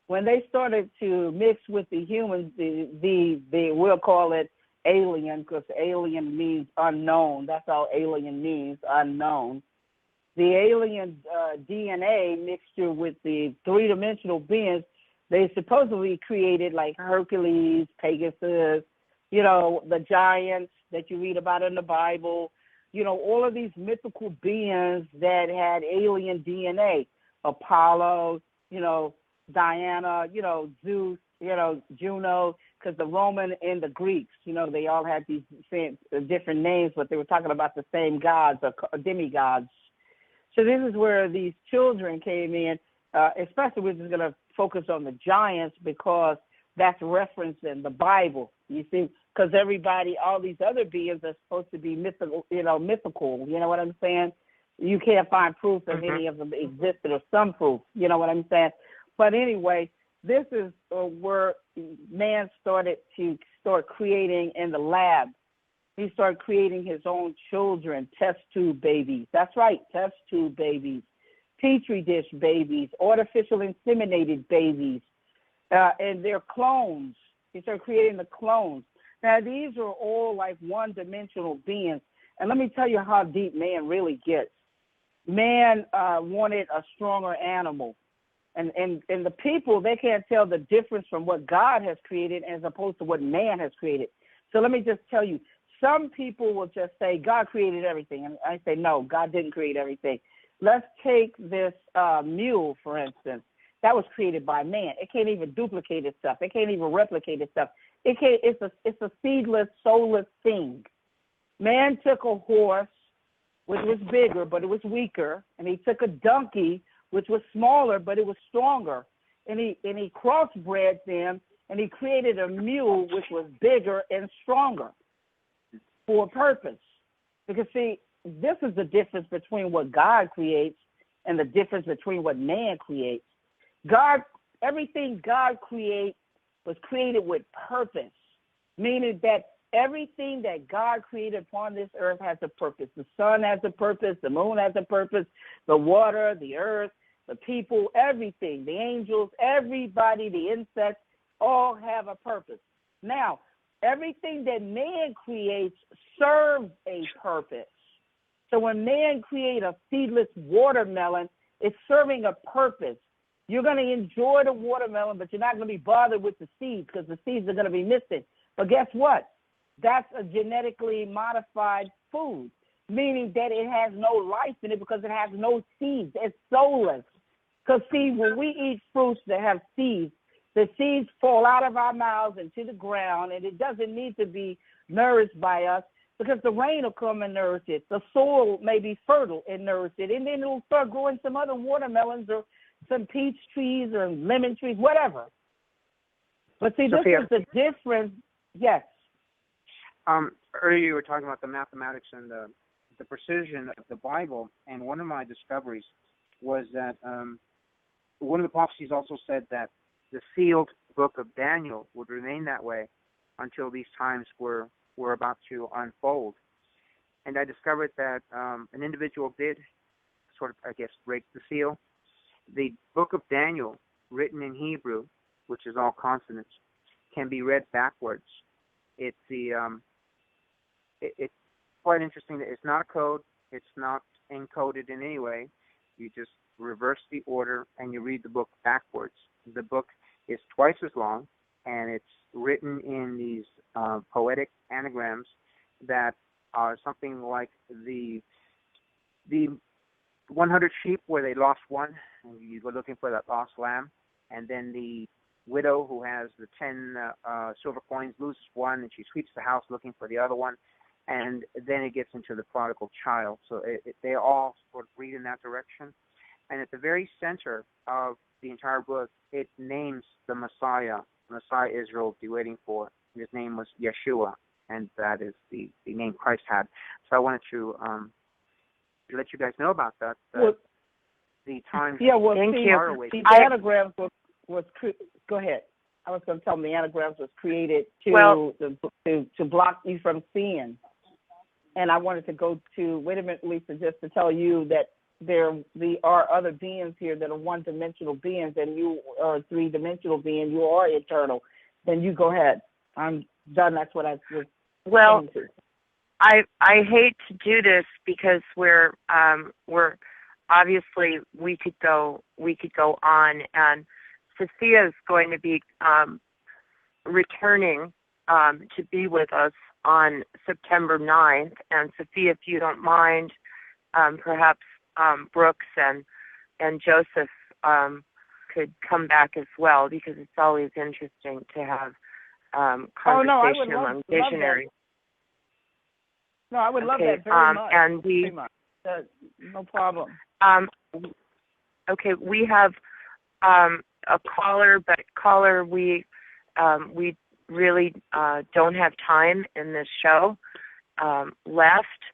When they started to mix with the humans, we'll call it alien, because alien means unknown. That's all alien means, unknown. The alien DNA mixture with the three-dimensional beings, they supposedly created like Hercules, Pegasus, the giants that you read about in the Bible, all of these mythical beings that had alien DNA, Apollo, Diana, Zeus, Juno, because the Roman and the Greeks, they all had these different names, but they were talking about the same gods or demigods. So this is where these children came in, especially we're just going to focus on the giants because that's referenced in the Bible, you see, because all these other beings are supposed to be mythical, you know what I'm saying? You can't find proof that any of them existed or some proof, you know what I'm saying? But anyway, this is where man started to creating in the lab. He started creating his own children, test tube babies. That's right, test tube babies, petri dish babies, artificial inseminated babies, and their clones. He started creating the clones. Now, these are all like one-dimensional beings. And let me tell you how deep man really gets. Man wanted a stronger animal. And the people, they can't tell the difference from what God has created as opposed to what man has created. So let me just tell you, some people will just say, God created everything. And I say, no, God didn't create everything. Let's take this mule, for instance. That was created by man. It can't even duplicate itself. It can't even replicate itself. It's a seedless, soulless thing. Man took a horse, which was bigger, but it was weaker. And he took a donkey, which was smaller, but it was stronger. And he crossbred them, and he created a mule, which was bigger and stronger for a purpose. Because, see, this is the difference between what God creates and the difference between what man creates. Everything God creates was created with purpose, meaning that everything that God created upon this earth has a purpose. The sun has a purpose, the moon has a purpose, the water, the earth, the people, everything, the angels, everybody, the insects, all have a purpose. Now, everything that man creates serves a purpose. So when man creates a seedless watermelon, it's serving a purpose. You're going to enjoy the watermelon, but you're not going to be bothered with the seeds because the seeds are going to be missing. But guess what? That's a genetically modified food, meaning that it has no life in it because it has no seeds. It's soulless. Because, see, when we eat fruits that have seeds, the seeds fall out of our mouths into the ground, and it doesn't need to be nourished by us because the rain will come and nourish it. The soil may be fertile and nourish it, and then it'll start growing some other watermelons or some peach trees or lemon trees, whatever. But see, Sophia, this is the difference. Yes. Earlier you were talking about the mathematics and the precision of the Bible, and one of my discoveries was that one of the prophecies also said that the sealed book of Daniel would remain that way until these times were about to unfold. And I discovered that an individual did sort of, I guess, break the seal. The book of Daniel, written in Hebrew, which is all consonants, can be read backwards. It's it's quite interesting that it's not a code. It's not encoded in any way. You just reverse the order and you read the book backwards. The book is twice as long, and it's written in these poetic anagrams that are something like the 100 sheep where they lost one, and you go looking for that lost lamb, and then the widow who has the 10 silver coins loses one, and she sweeps the house looking for the other one, and then it gets into the prodigal child. So they all sort of read in that direction. And at the very center of the entire book, it names the Messiah Israel will be waiting for. His name was Yeshua, and that is the name Christ had. So I wanted to let you guys know about that. Well, the times are away. The anagrams was go ahead. I was going to tell them the anagrams was created to block you from seeing. And I wanted to go to, wait a minute, Lisa, just to tell you that there are other beings here that are one-dimensional beings, and you are a three-dimensional being. You are eternal. Then you go ahead. I'm done. That's what I was saying to. I hate to do this because we're obviously we could go on, and Sophia is going to be returning to be with us on September 9th. And Sophia, if you don't mind, perhaps Brooks and Joseph could come back as well, because it's always interesting to have conversation among visionaries. No, I would love that very much. And very much. No problem. Okay, we have a caller, but caller, we really don't have time in this show left.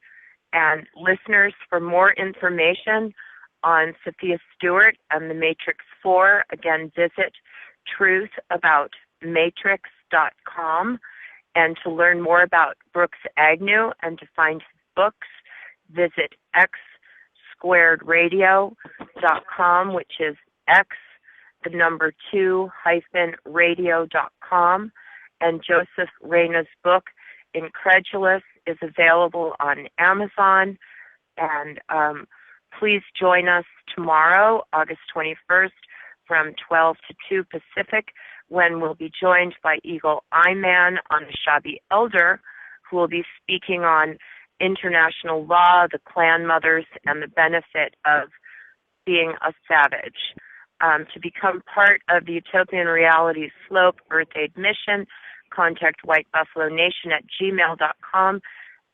And listeners, for more information on Sophia Stewart and the Matrix 4, again, visit truthaboutmatrix.com. And to learn more about Brooks Agnew and to find his books, visit x2radio.com, which is x2-radio.com. And Joseph Reyna's book, Incredulous, is available on Amazon. And please join us tomorrow, August 21st, from 12 to 2 Pacific, when we'll be joined by Eagle Eye Man on the Shabi Elder, who will be speaking on international law, the clan mothers, and the benefit of being a savage. To become part of the Utopian Reality Slope Earth Aid mission, contact White Buffalo Nation at gmail.com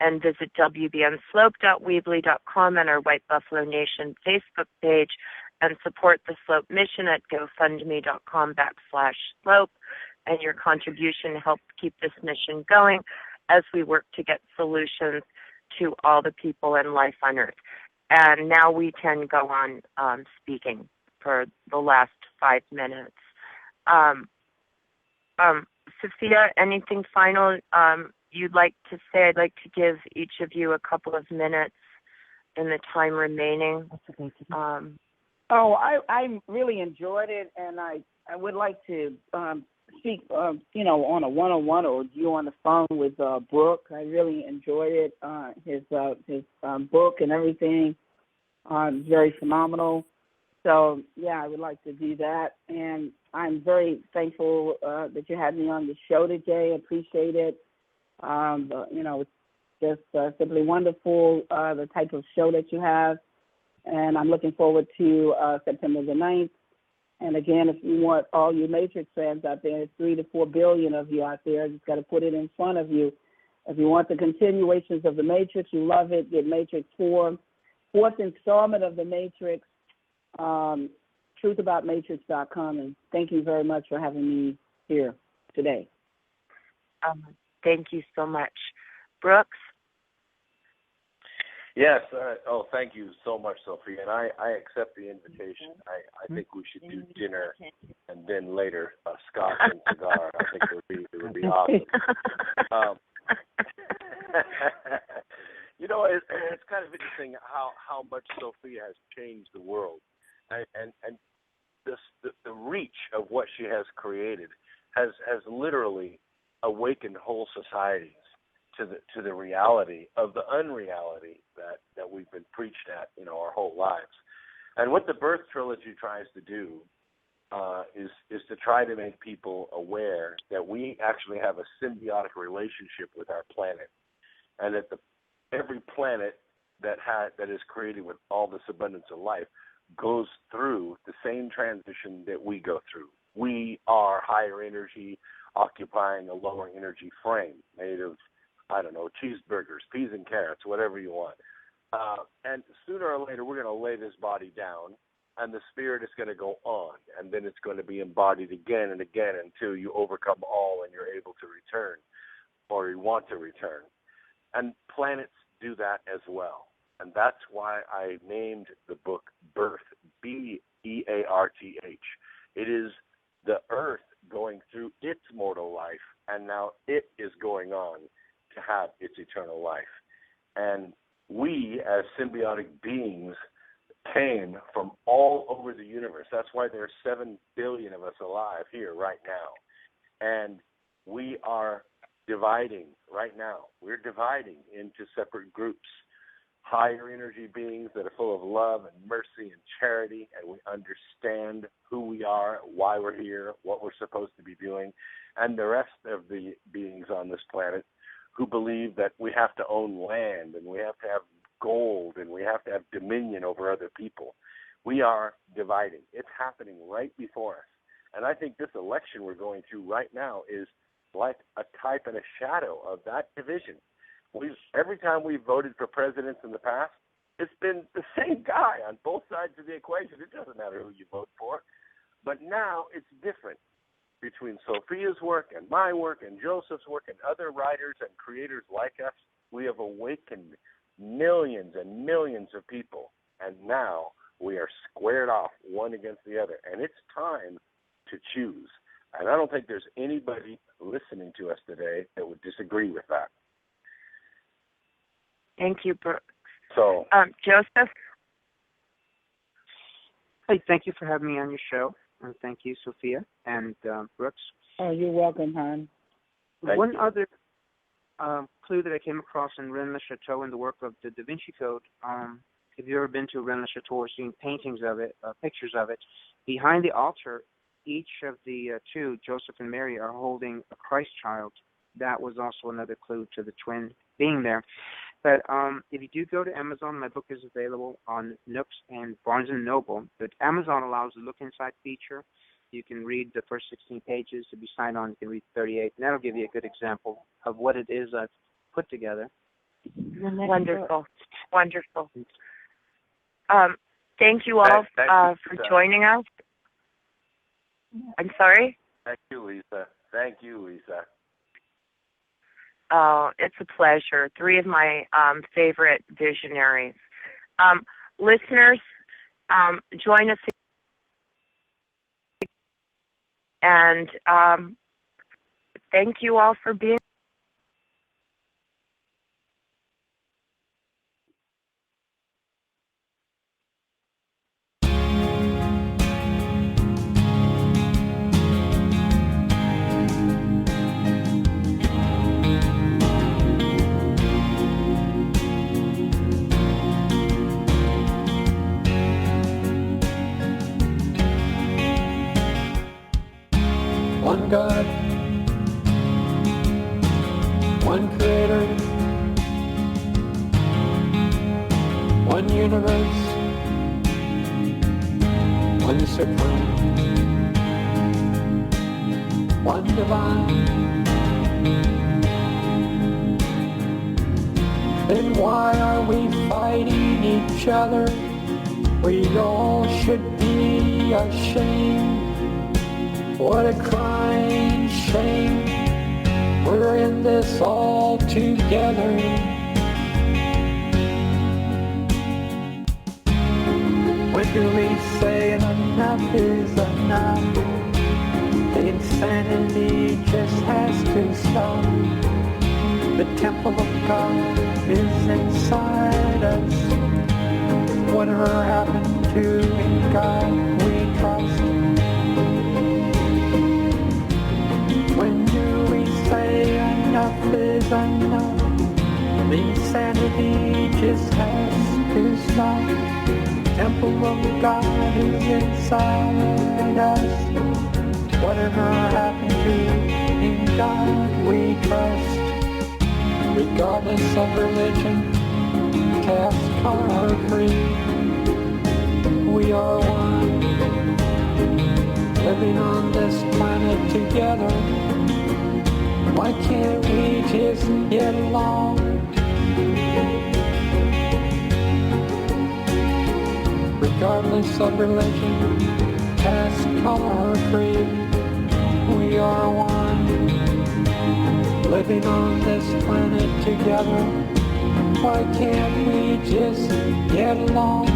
and visit wbnslope.weebly.com and our White Buffalo Nation Facebook page, and support the Slope mission at gofundme.com/slope. And your contribution helps keep this mission going as we work to get solutions to all the people and life on Earth. And now we can go on speaking for the last 5 minutes. Sophia, anything final you'd like to say? I'd like to give each of you a couple of minutes in the time remaining. I really enjoyed it, and I would like to speak, on a one-on-one or you on the phone with Brooke. I really enjoyed it. His book and everything, very phenomenal. So yeah, I would like to do that, and I'm very thankful that you had me on the show today. I appreciate it. It's just simply wonderful, the type of show that you have, and I'm looking forward to September the 9th. And again, if you want all you Matrix fans out there, 3 to 4 billion of you out there, just got to put it in front of you. If you want the continuations of the Matrix, you love it, get Matrix 4. Fourth installment of the Matrix, truthaboutmatrix.com. And thank you very much for having me here today. Thank you so much. Brooks? Yes. Thank you so much, Sophia. And I accept the invitation. I think we should do dinner and then later a scotch and cigar. I think it would be awesome. It's kind of interesting how much Sophia has changed the world, and the reach of what she has created has literally awakened whole societies to the reality of the unreality that we've been preached at, our whole lives. And what the Birth Trilogy tries to do is to try to make people aware that we actually have a symbiotic relationship with our planet, and that every planet that is created with all this abundance of life goes through the same transition that we go through. We are higher energy occupying a lower energy frame made of, cheeseburgers, peas and carrots, whatever you want. And sooner or later, we're going to lay this body down, and the spirit is going to go on, and then it's going to be embodied again and again until you overcome all and you're able to return, or you want to return. And planets do that as well. And that's why I named the book Birth, Bearth. It is the Earth going through its mortal life, and now it is going on to have its eternal life. And we, as symbiotic beings, came from all over the universe. That's why there are 7 billion of us alive here right now. And we are dividing right now. We're dividing into separate groups. Higher energy beings that are full of love and mercy and charity, and we understand who we are, why we're here, what we're supposed to be doing, and the rest of the beings on this planet who believe that we have to own land and we have to have gold and we have to have dominion over other people. We are dividing. It's happening right before us. And I think this election we're going through right now is like a type and a shadow of that division. Every time we've voted for presidents in the past, it's been the same guy on both sides of the equation. It doesn't matter who you vote for. But now it's different. Between Sophia's work and my work and Joseph's work and other writers and creators like us, we have awakened millions and millions of people. And now we are squared off one against the other. And it's time to choose. And I don't think there's anybody listening to us today that would disagree with that. Thank you, Brooks. So, Joseph? Hey, thank you for having me on your show. And thank you, Sophia and Brooks. Oh, you're welcome, hon. One other clue that I came across in Rennes-le-Chateau in the work of the Da Vinci Code, if you've ever been to Rennes-le-Chateau or seen paintings of it, pictures of it, behind the altar, each of the two, Joseph and Mary, are holding a Christ child. That was also another clue to the twin being there. But if you do go to Amazon, my book is available on Nooks and Barnes & Noble. But Amazon allows the Look Inside feature. You can read the first 16 pages. If you sign on, you can read 38. And that'll give you a good example of what it is I've put together. Wonderful. Wonderful. Thank you all for joining us. I'm sorry? Thank you, Lisa. Thank you, Lisa. Oh, it's a pleasure. 3 of my favorite visionaries. Listeners, join us. And thank you all for being God, one creator, one universe, one supreme, one divine. Then why are we fighting each other? We all should be ashamed. What a crying shame. We're in this all together. When do we say enough is enough? The insanity just has to stop. The temple of God is inside us. Whatever happened to in God we trust? When do we say enough is enough? The insanity just has to stop. The temple of God is inside us. Whatever happened to in God we trust? Regardless of religion, caste, color, or creed, we are one, living on this planet together. Why can't we just get along? Regardless of religion, caste, color, or creed, we are one, living on this planet together. Why can't we just get along?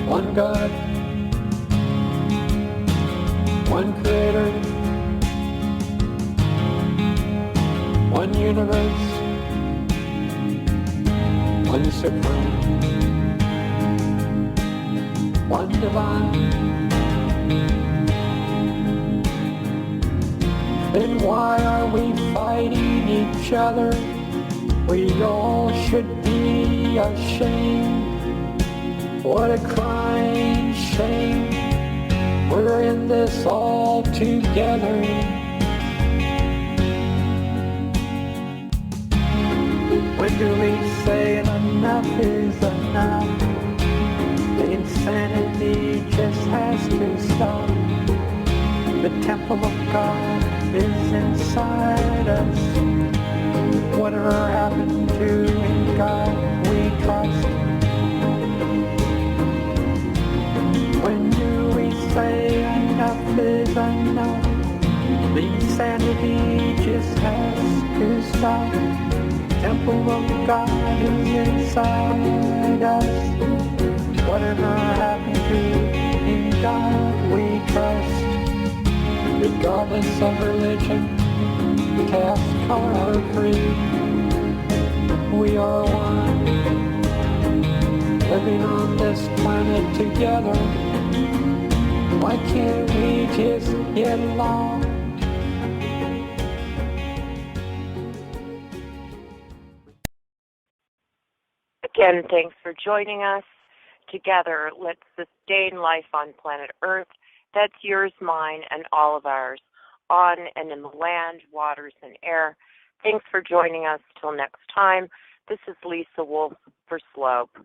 One God, one creator, one universe, one supreme, one divine. Then why are we fighting each other? We all should be ashamed. What a crying shame. We're in this all together. When do we say enough is enough? The insanity just has to stop. The temple of God is inside us. Whatever happened to in God we trust? When do we say enough is enough? The insanity just has to stop. Temple of God is inside us. Whatever happened to in God we trust? Regardless of religion, caste, color, or creed, we are one, living on this planet together. Why can't we just get along? Again, thanks for joining us. Together, let's sustain life on planet Earth. That's yours, mine, and all of ours, on and in the land, waters, and air. Thanks for joining us. Till next time, this is Lisa Wolf for Slope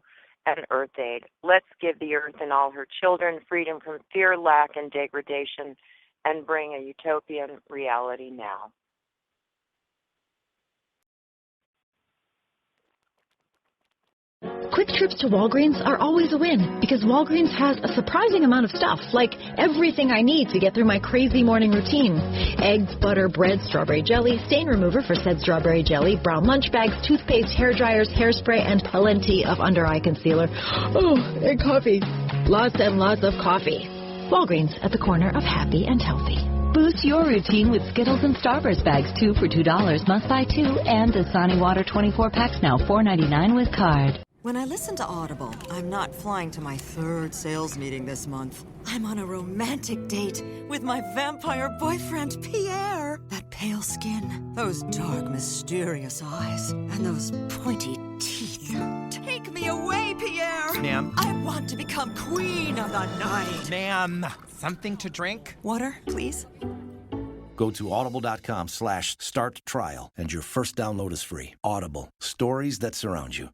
and Earth Aid. Let's give the Earth and all her children freedom from fear, lack, and degradation, and bring a utopian reality now. Quick trips to Walgreens are always a win because Walgreens has a surprising amount of stuff, like everything I need to get through my crazy morning routine. Eggs, butter, bread, strawberry jelly, stain remover for said strawberry jelly, brown lunch bags, toothpaste, hair dryers, hairspray, and plenty of under-eye concealer. Oh, and coffee. Lots and lots of coffee. Walgreens at the corner of happy and healthy. Boost your routine with Skittles and Starburst bags, 2 for $2. Must buy 2. And Dasani Water 24 packs, now $4.99 with card. When I listen to Audible, I'm not flying to my 3rd sales meeting this month. I'm on a romantic date with my vampire boyfriend, Pierre. That pale skin, those dark, mysterious eyes, and those pointy teeth. Take me away, Pierre! Ma'am? I want to become queen of the night. Ma'am, something to drink? Water, please? Go to audible.com/start trial and your first download is free. Audible, stories that surround you.